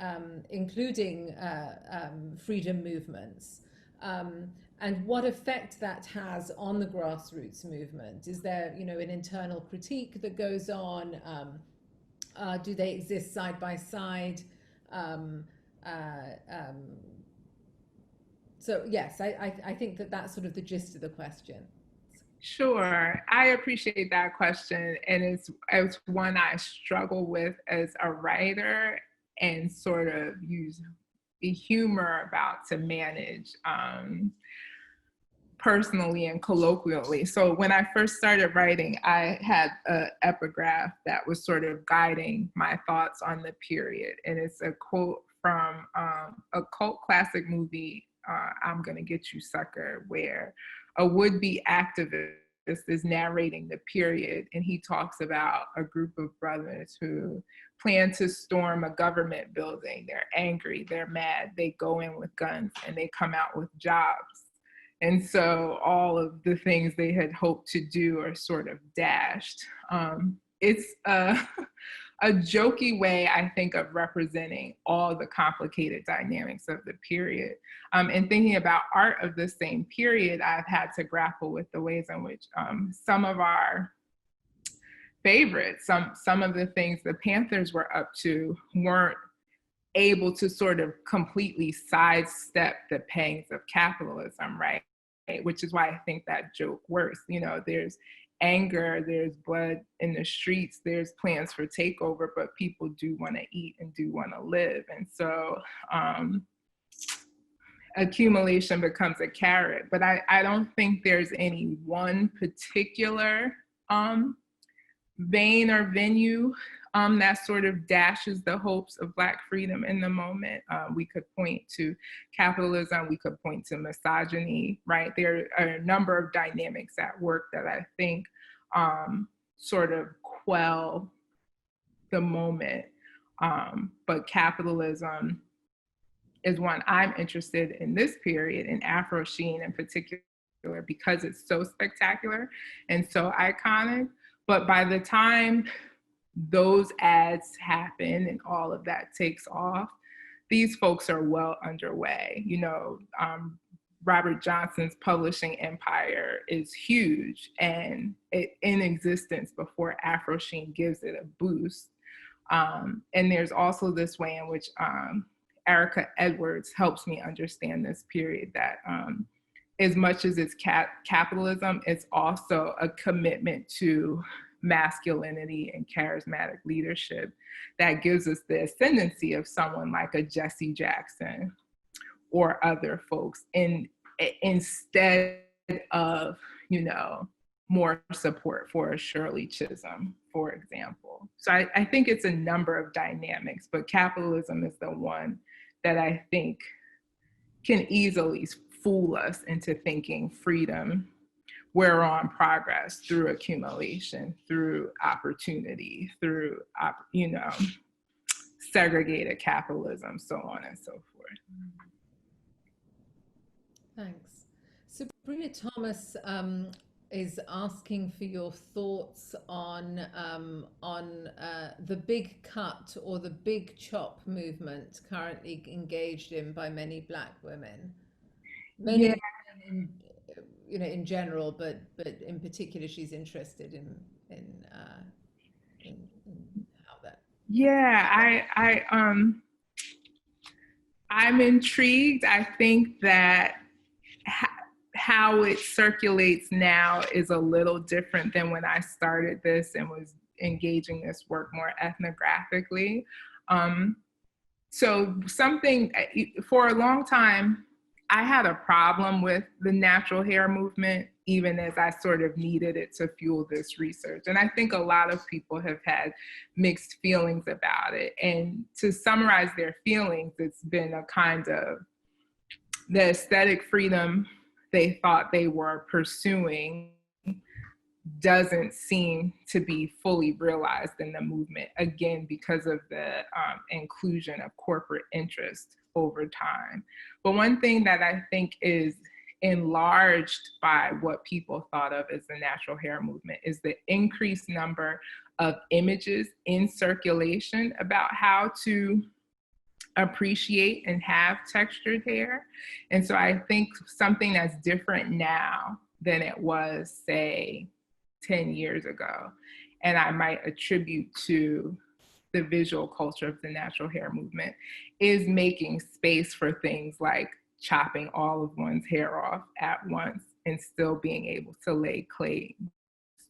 freedom movements, and what effect that has on the grassroots movement. Is there, an internal critique that goes on? Do they exist side by side? So yes, I think that's sort of the gist of the question. Sure, I appreciate that question, and it's one I struggle with as a writer and sort of use the humor about to manage personally and colloquially. So when I first started writing, I had an epigraph that was sort of guiding my thoughts on the period, and it's a quote from a cult classic movie, I'm Gonna Get You, Sucker, where a would-be activist is narrating the period, and he talks about a group of brothers who plan to storm a government building. They're angry, they're mad, they go in with guns, and they come out with jobs. And so all of the things they had hoped to do are sort of dashed. It's a jokey way, I think, of representing all the complicated dynamics of the period. And thinking about art of the same period, I've had to grapple with the ways in which some of our favorites, some of the things the Panthers were up to weren't able to sort of completely sidestep the pangs of capitalism, right? Which is why I think that joke works. There's anger, there's blood in the streets, there's plans for takeover, but people do want to eat and do want to live. And so accumulation becomes a carrot, but I don't think there's any one particular vein or venue that sort of dashes the hopes of Black freedom in the moment. We could point to capitalism, we could point to misogyny, right? There are a number of dynamics at work that I think sort of quell the moment. But capitalism is one I'm interested in this period, in Afro Sheen in particular, because it's so spectacular and so iconic. But by the time those ads happen and all of that takes off, these folks are well underway. Robert Johnson's publishing empire is huge and in existence before Afro Sheen gives it a boost. And there's also this way in which Erica Edwards helps me understand this period, that as much as it's capitalism, it's also a commitment to masculinity and charismatic leadership that gives us the ascendancy of someone like a Jesse Jackson or other folks, instead of, more support for a Shirley Chisholm, for example. So I think it's a number of dynamics, but capitalism is the one that I think can easily fool us into thinking freedom, we're on progress through accumulation, through opportunity, through, segregated capitalism, so on and so forth. Thanks. Sabrina Thomas is asking for your thoughts on the big cut or the big chop movement currently engaged in by many Black women. Many in general, but in particular, she's interested in how that. Yeah, I'm intrigued. I think that how it circulates now is a little different than when I started this and was engaging this work more ethnographically. So for a long time, I had a problem with the natural hair movement, even as I sort of needed it to fuel this research. And I think a lot of people have had mixed feelings about it. And to summarize their feelings, it's been a kind of the aesthetic freedom they thought they were pursuing doesn't seem to be fully realized in the movement, again, because of the inclusion of corporate interest over time. But one thing that I think is enlarged by what people thought of as the natural hair movement is the increased number of images in circulation about how to appreciate and have textured hair. And so I think something that's different now than it was, say, 10 years ago, and I might attribute to the visual culture of the natural hair movement, is making space for things like chopping all of one's hair off at once and still being able to lay claim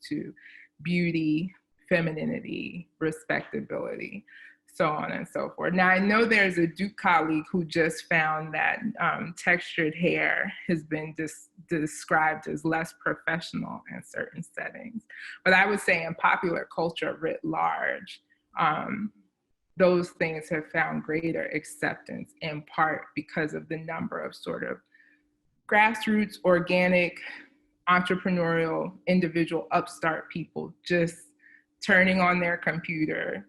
to beauty, femininity, respectability, so on and so forth. Now, I know there's a Duke colleague who just found that textured hair has been described as less professional in certain settings. But I would say in popular culture writ large, those things have found greater acceptance, in part because of the number of sort of grassroots, organic, entrepreneurial, individual upstart people just turning on their computer,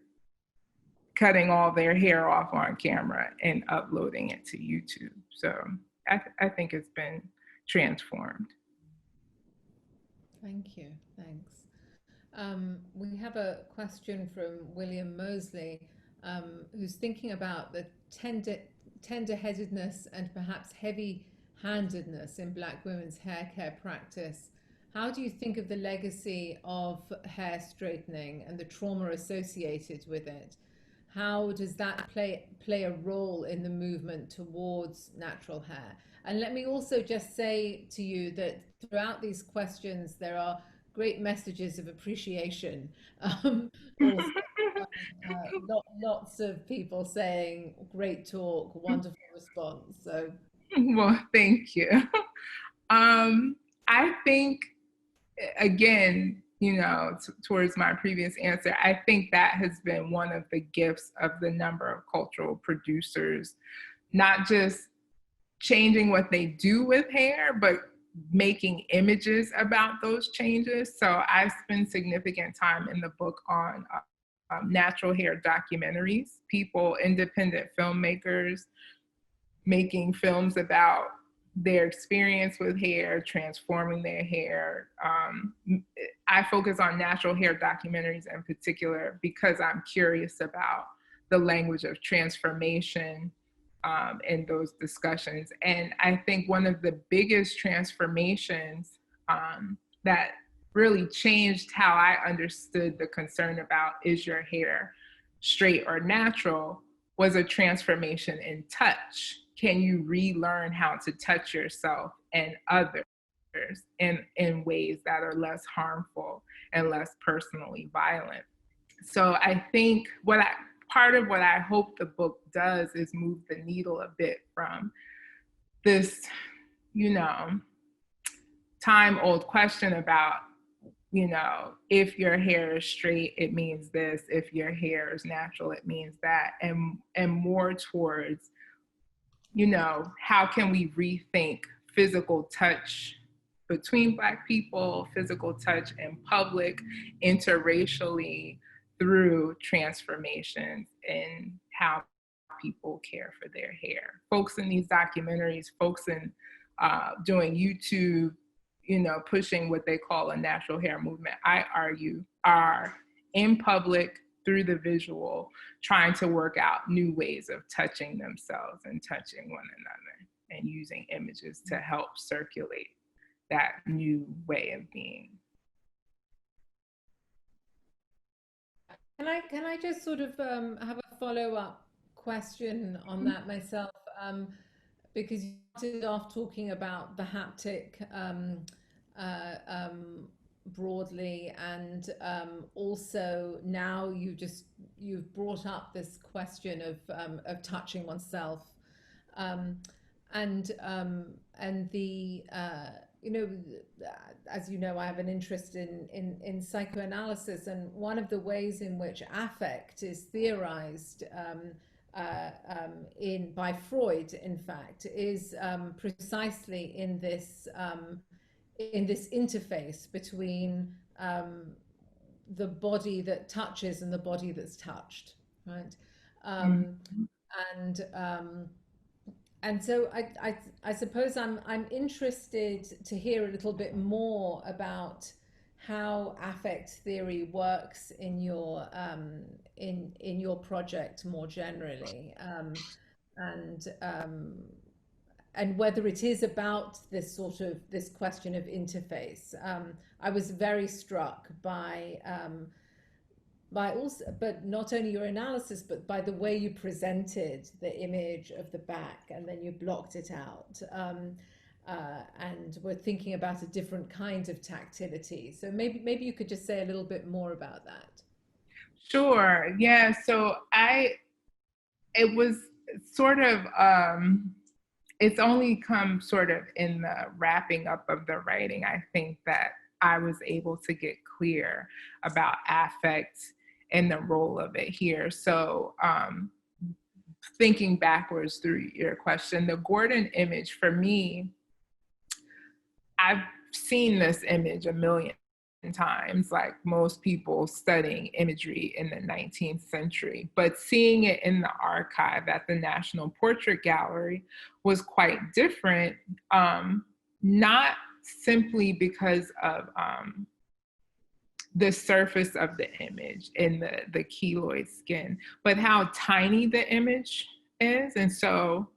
cutting all their hair off on camera and uploading it to YouTube. So I think it's been transformed. Thank you, thanks. We have a question from William Mosley, who's thinking about the tender-headedness and perhaps heavy-handedness in Black women's hair care practice. How do you think of the legacy of hair straightening and the trauma associated with it? How does that play a role in the movement towards natural hair? And let me also just say to you that throughout these questions, there are great messages of appreciation. Lots of people saying, great talk, wonderful response. So, well, thank you. I think, again, towards my previous answer, I think that has been one of the gifts of the number of cultural producers, not just changing what they do with hair, but making images about those changes. So I spend significant time in the book on natural hair documentaries, independent filmmakers making films about their experience with hair, transforming their hair. I focus on natural hair documentaries in particular because I'm curious about the language of transformation in those discussions. And I think one of the biggest transformations that really changed how I understood the concern about, is your hair straight or natural, was a transformation in touch. Can you relearn how to touch yourself and others in ways that are less harmful and less personally violent? So I think part of what I hope the book does is move the needle a bit from this, time-old question about, if your hair is straight, it means this. If your hair is natural, it means that. And more towards, how can we rethink physical touch between Black people, physical touch in public, interracially, through transformations in how people care for their hair. Folks in these documentaries, folks in doing YouTube, pushing what they call a natural hair movement, I argue, are in public through the visual, trying to work out new ways of touching themselves and touching one another, and using images to help circulate that new way of being. Can I just sort of have a follow-up question on that myself? Because you started off talking about the haptic broadly, and also now you've brought up this question of touching oneself, and the as you know, I have an interest in psychoanalysis, and one of the ways in which affect is theorized by Freud, in fact, is precisely in this interface between the body that touches and the body that's touched, right? And so I suppose I'm interested to hear a little bit more about how affect theory works in your project more generally, and whether it is about this question of interface. I was very struck by also, but not only your analysis, but by the way you presented the image of the back, and then you blocked it out, and we're thinking about a different kind of tactility. So maybe you could just say a little bit more about that. Sure. Yeah. So it was sort of, it's only come sort of in the wrapping up of the writing, I think, that I was able to get clear about affect and the role of it here. So thinking backwards through your question, the Gordon image, for me, I've seen this image a million times, like most people studying imagery in the 19th century, but seeing it in the archive at the National Portrait Gallery was quite different, not simply because of the surface of the image and the keloid skin, but how tiny the image is. And so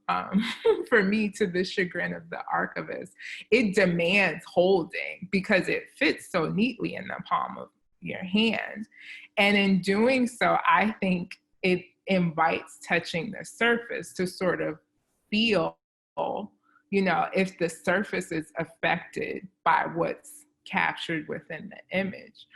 for me, to the chagrin of the archivist, it demands holding because it fits so neatly in the palm of your hand. And in doing so, I think it invites touching the surface to sort of feel, if the surface is affected by what's captured within the image.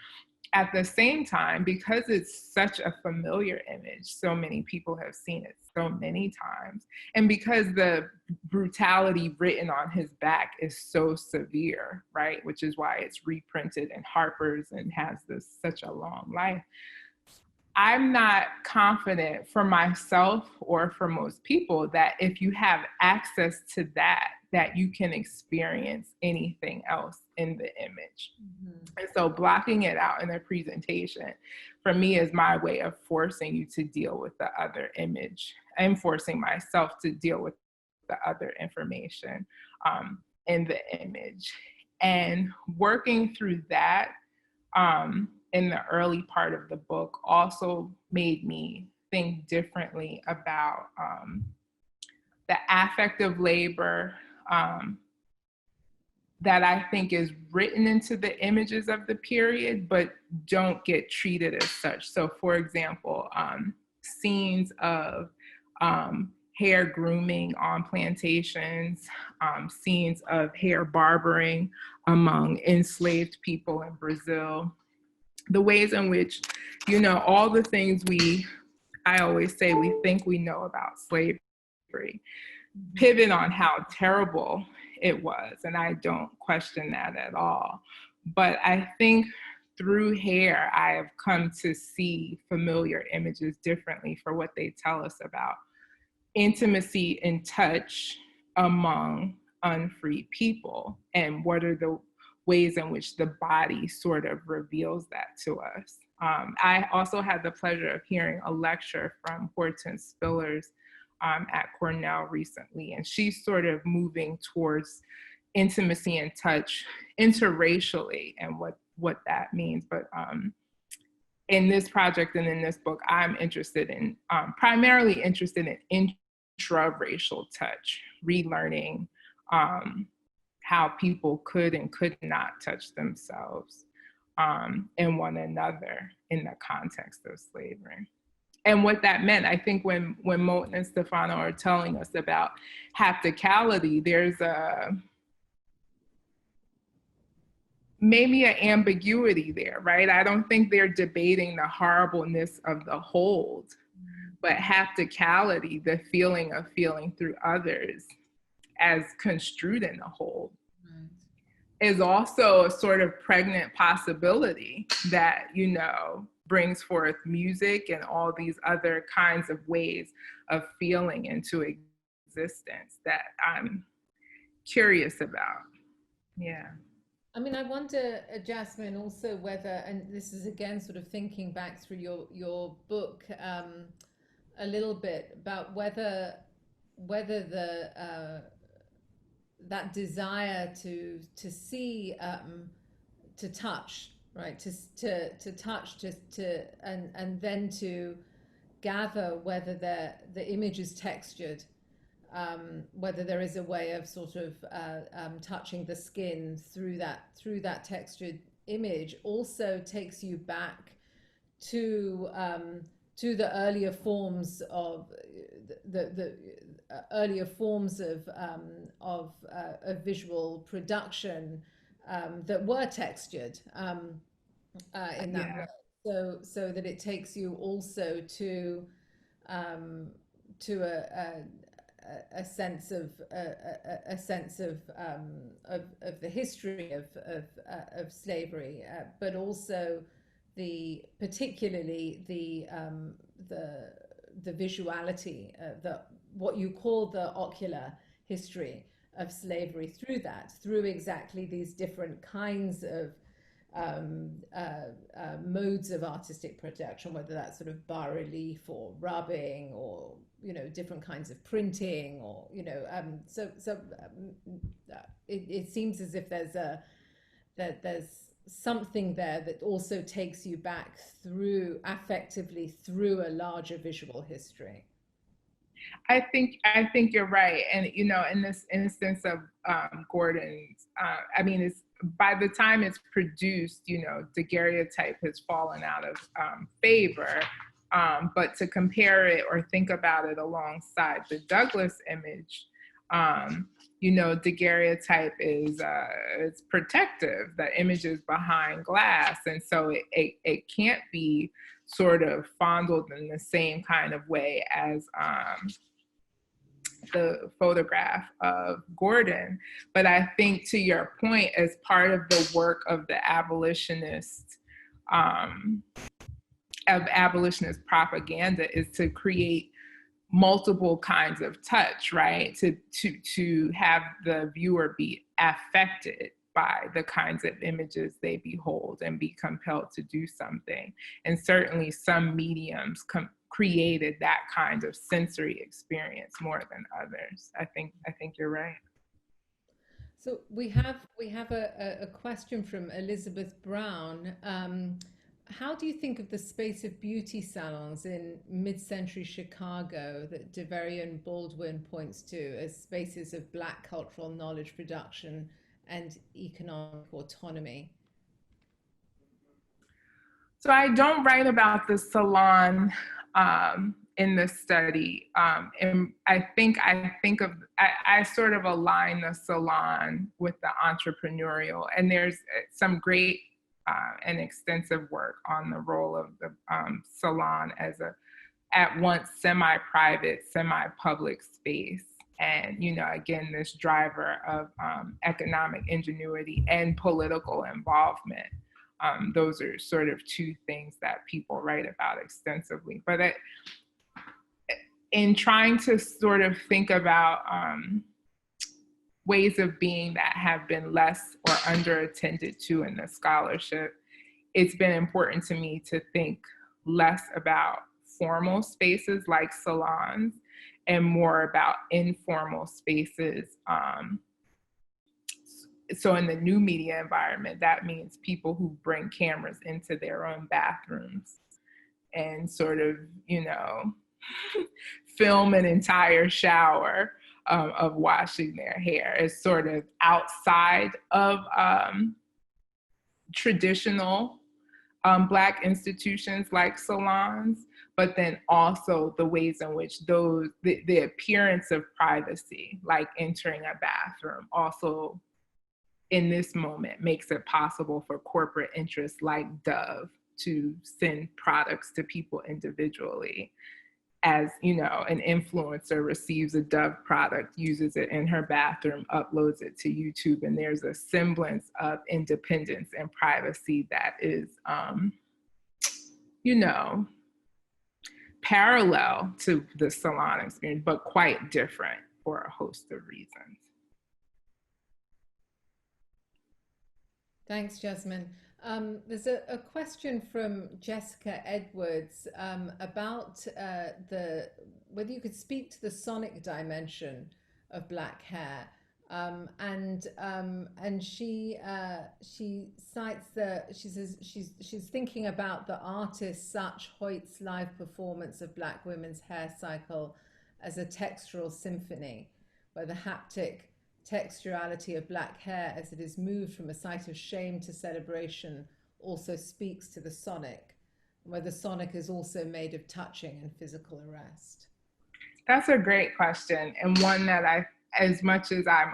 At the same time, because it's such a familiar image, so many people have seen it so many times, and because the brutality written on his back is so severe, right, which is why it's reprinted in Harper's and has such a long life, I'm not confident for myself or for most people that if you have access to that you can experience anything else in the image. Mm-hmm. And so blocking it out in the presentation, for me, is my way of forcing you to deal with the other image. I'm forcing myself to deal with the other information in the image. And working through that in the early part of the book also made me think differently about the affective labor that I think is written into the images of the period, but don't get treated as such. So for example, scenes of hair grooming on plantations, scenes of hair barbering among enslaved people in Brazil, the ways in which, you know, all the things I always say we think we know about slavery, pivot on how terrible it was. And I don't question that at all. But I think through hair, I have come to see familiar images differently for what they tell us about intimacy and touch among unfree people, and what are the ways in which the body sort of reveals that to us. I also had the pleasure of hearing a lecture from Hortense Spillers at Cornell recently, and she's sort of moving towards intimacy and touch interracially and what that means. But in this project and in this book, I'm interested in, primarily interested in intra-racial touch, relearning how people could and could not touch themselves and one another in the context of slavery. And what that meant, I think when Moten and Stefano are telling us about hapticality, there's maybe an ambiguity there, right? I don't think they're debating the horribleness of the hold, but hapticality, the feeling of feeling through others as construed in the hold, is also a sort of pregnant possibility that, you know, brings forth music and all these other kinds of ways of feeling into existence that I'm curious about. Yeah. I mean, I wonder, Jasmine, also whether, and this is again sort of thinking back through your book a little bit about whether the that desire to see, to touch, right, to touch, and then to gather whether the image is textured, whether there is a way of sort of touching the skin through that textured image, also takes you back to the earlier forms of the earlier forms of visual production that were textured in that way. So that it takes you also to a sense of the history of slavery, but also particularly the visuality, what you call the ocular history of slavery, through exactly these different kinds of modes of artistic production, whether that's sort of bas-relief or rubbing, or, you know, different kinds of printing, or, you know, it seems as if there's something there that also takes you back affectively through a larger visual history. I think you're right. And, you know, in this instance of Gordon's, I mean, it's, by the time it's produced, you know, daguerreotype has fallen out of favor. But to compare it or think about it alongside the Douglass image, you know, daguerreotype is it's protective. The image is behind glass, and so it can't be sort of fondled in the same kind of way as the photograph of Gordon. But I think, to your point, as part of the work of the abolitionist propaganda is to create multiple kinds of touch, right? To have the viewer be affected by the kinds of images they behold and be compelled to do something. And certainly some mediums created that kind of sensory experience more than others. I think you're right. So we have a question from Elizabeth Brown. How do you think of the space of beauty salons in mid-century Chicago that Deverian Baldwin points to as spaces of Black cultural knowledge production and economic autonomy? So I don't write about the salon in the study. And I sort of align the salon with the entrepreneurial, and there's some great and extensive work on the role of the salon as a at once semi-private, semi-public space. And, you know, again, this driver of economic ingenuity and political involvement. Those are sort of two things that people write about extensively. But in trying to sort of think about ways of being that have been less or under-attended to in the scholarship, it's been important to me to think less about formal spaces like salons and more about informal spaces. So in the new media environment, that means people who bring cameras into their own bathrooms and sort of, you know, film an entire shower of washing their hair. Is sort of outside of traditional Black institutions like salons, but then also the ways in which the appearance of privacy, like entering a bathroom, also in this moment makes it possible for corporate interests like Dove to send products to people individually. As, you know, an influencer receives a Dove product, uses it in her bathroom, uploads it to YouTube, and there's a semblance of independence and privacy that is, you know, parallel to the salon experience, but quite different for a host of reasons. Thanks, Jasmine. There's a question from Jessica Edwards about whether you could speak to the sonic dimension of Black hair, and she cites she says she's thinking about the artist Satch Hoyt's live performance of Black women's hair cycle as a textural symphony, where the haptic texturality of Black hair as it is moved from a site of shame to celebration also speaks to the sonic, where the sonic is also made of touching and physical arrest. That's a great question, and one that as much as I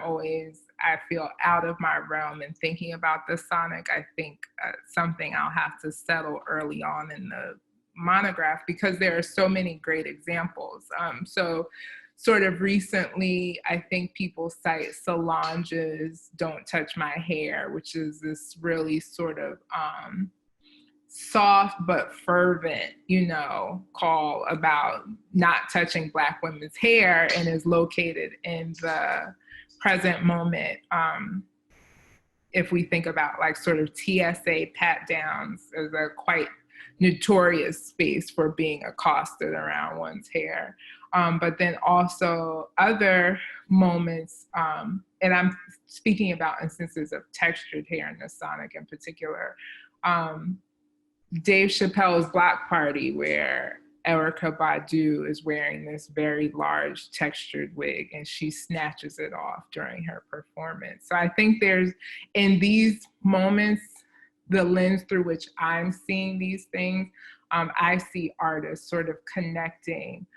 feel out of my realm in thinking about the sonic, I think something I'll have to settle early on in the monograph, because there are so many great examples. So sort of recently, I think people cite Solange's Don't Touch My Hair, which is this really sort of soft but fervent, you know, call about not touching Black women's hair, and is located in the present moment. If we think about like sort of TSA pat downs as a quite notorious space for being accosted around one's hair. But then also other moments, and I'm speaking about instances of textured hair in the sonic in particular. Dave Chappelle's Block Party, where Erykah Badu is wearing this very large textured wig and she snatches it off during her performance. So I think there's, in these moments, the lens through which I'm seeing these things, I see artists sort of connecting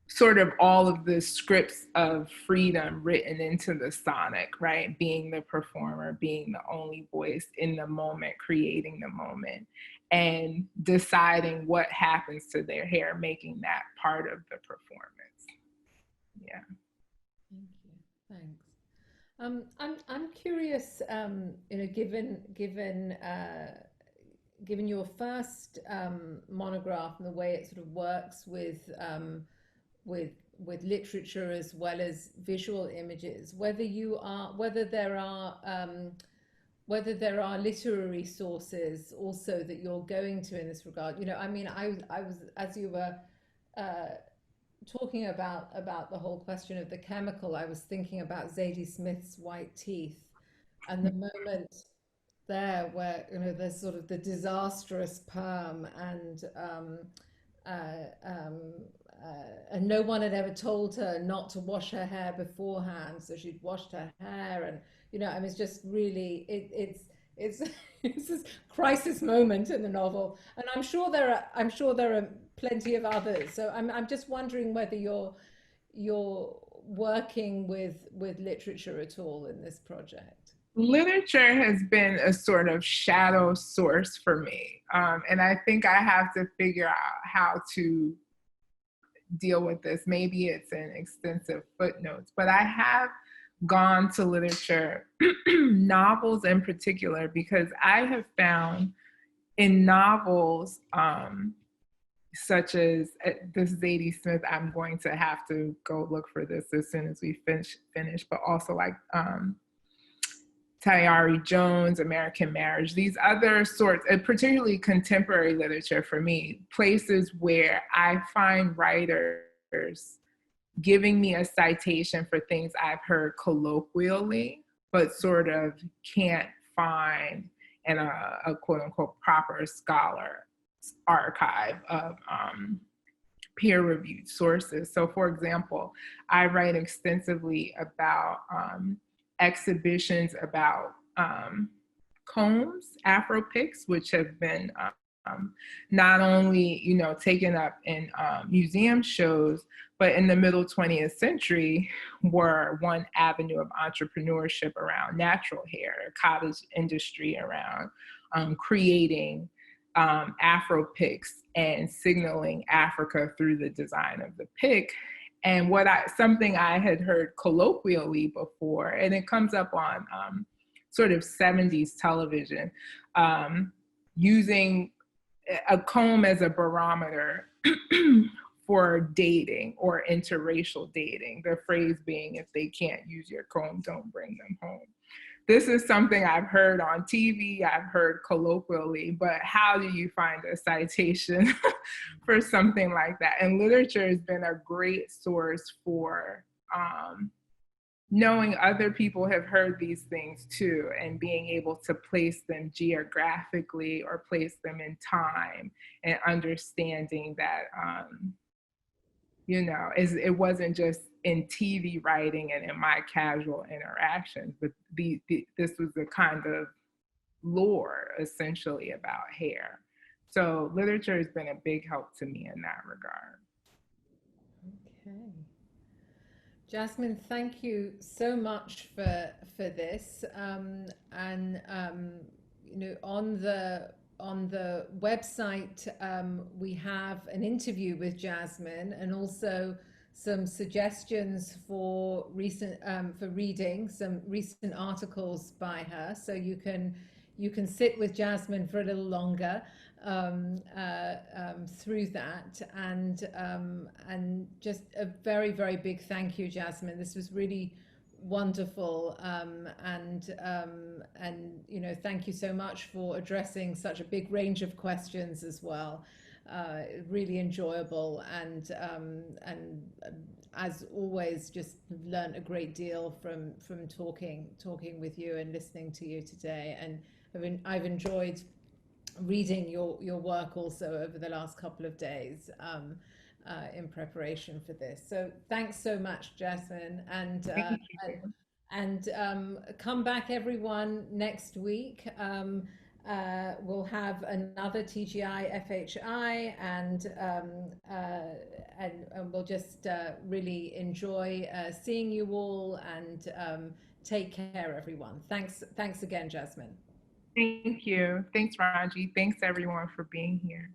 sort of all of the scripts of freedom written into the sonic, right? Being the performer, being the only voice in the moment, creating the moment, and deciding what happens to their hair, making that part of the performance. Yeah. Thank you. Thanks. I'm curious, you know, given your first monograph and the way it sort of works with literature as well as visual images, whether there are literary sources also that you're going to in this regard. You know, I mean, I was, as you were talking about the whole question of the chemical, I was thinking about Zadie Smith's White Teeth, and the moment there where, you know, there's sort of the disastrous perm, and no one had ever told her not to wash her hair beforehand, so she'd washed her hair, and, you know, I mean, it's just really, it's it's this crisis moment in the novel, and I'm sure there are plenty of others. So I'm just wondering whether you're working with literature at all in this project. Literature has been a sort of shadow source for me, and I think I have to figure out how to deal with this. Maybe it's in extensive footnotes, but I have gone to literature, novels in particular, because I have found in novels, such as, this is Zadie Smith, I'm going to have to go look for this as soon as we finish, but also like Tayari Jones, American Marriage, these other sorts, and particularly contemporary literature for me, places where I find writers giving me a citation for things I've heard colloquially, but sort of can't find in a quote unquote proper scholar archive of peer-reviewed sources. So for example, I write extensively about exhibitions about combs, Afro picks, which have been not only, you know, taken up in museum shows, but in the middle 20th century were one avenue of entrepreneurship around natural hair, cottage industry around creating Afro picks and signaling Africa through the design of the pick. And something I had heard colloquially before, and it comes up on sort of 70s television, using a comb as a barometer for dating or interracial dating. The phrase being, if they can't use your comb, don't bring them home. This is something I've heard on TV, I've heard colloquially, but how do you find a citation for something like that? And literature has been a great source for knowing other people have heard these things too, and being able to place them geographically or place them in time, and understanding that, you know, it wasn't just in TV writing and in my casual interactions, but this was the kind of lore essentially about hair. So literature has been a big help to me in that regard. Okay. Jasmine, thank you so much for this. You know, on the website, we have an interview with Jasmine, and also some suggestions for reading some recent articles by her. So you can sit with Jasmine for a little longer through that, and just a very, very big thank you, Jasmine. This was really wonderful, and you know, thank you so much for addressing such a big range of questions as well. Really enjoyable, and as always, just learned a great deal from talking with you and listening to you today. And I've enjoyed reading your work also over the last couple of days in preparation for this. So thanks so much, Jasmine, and come back everyone next week. We'll have another TGI FHI, and we'll just really enjoy seeing you all, and take care, everyone. Thanks again, Jasmine. Thank you. Thanks, Raji. Thanks everyone for being here.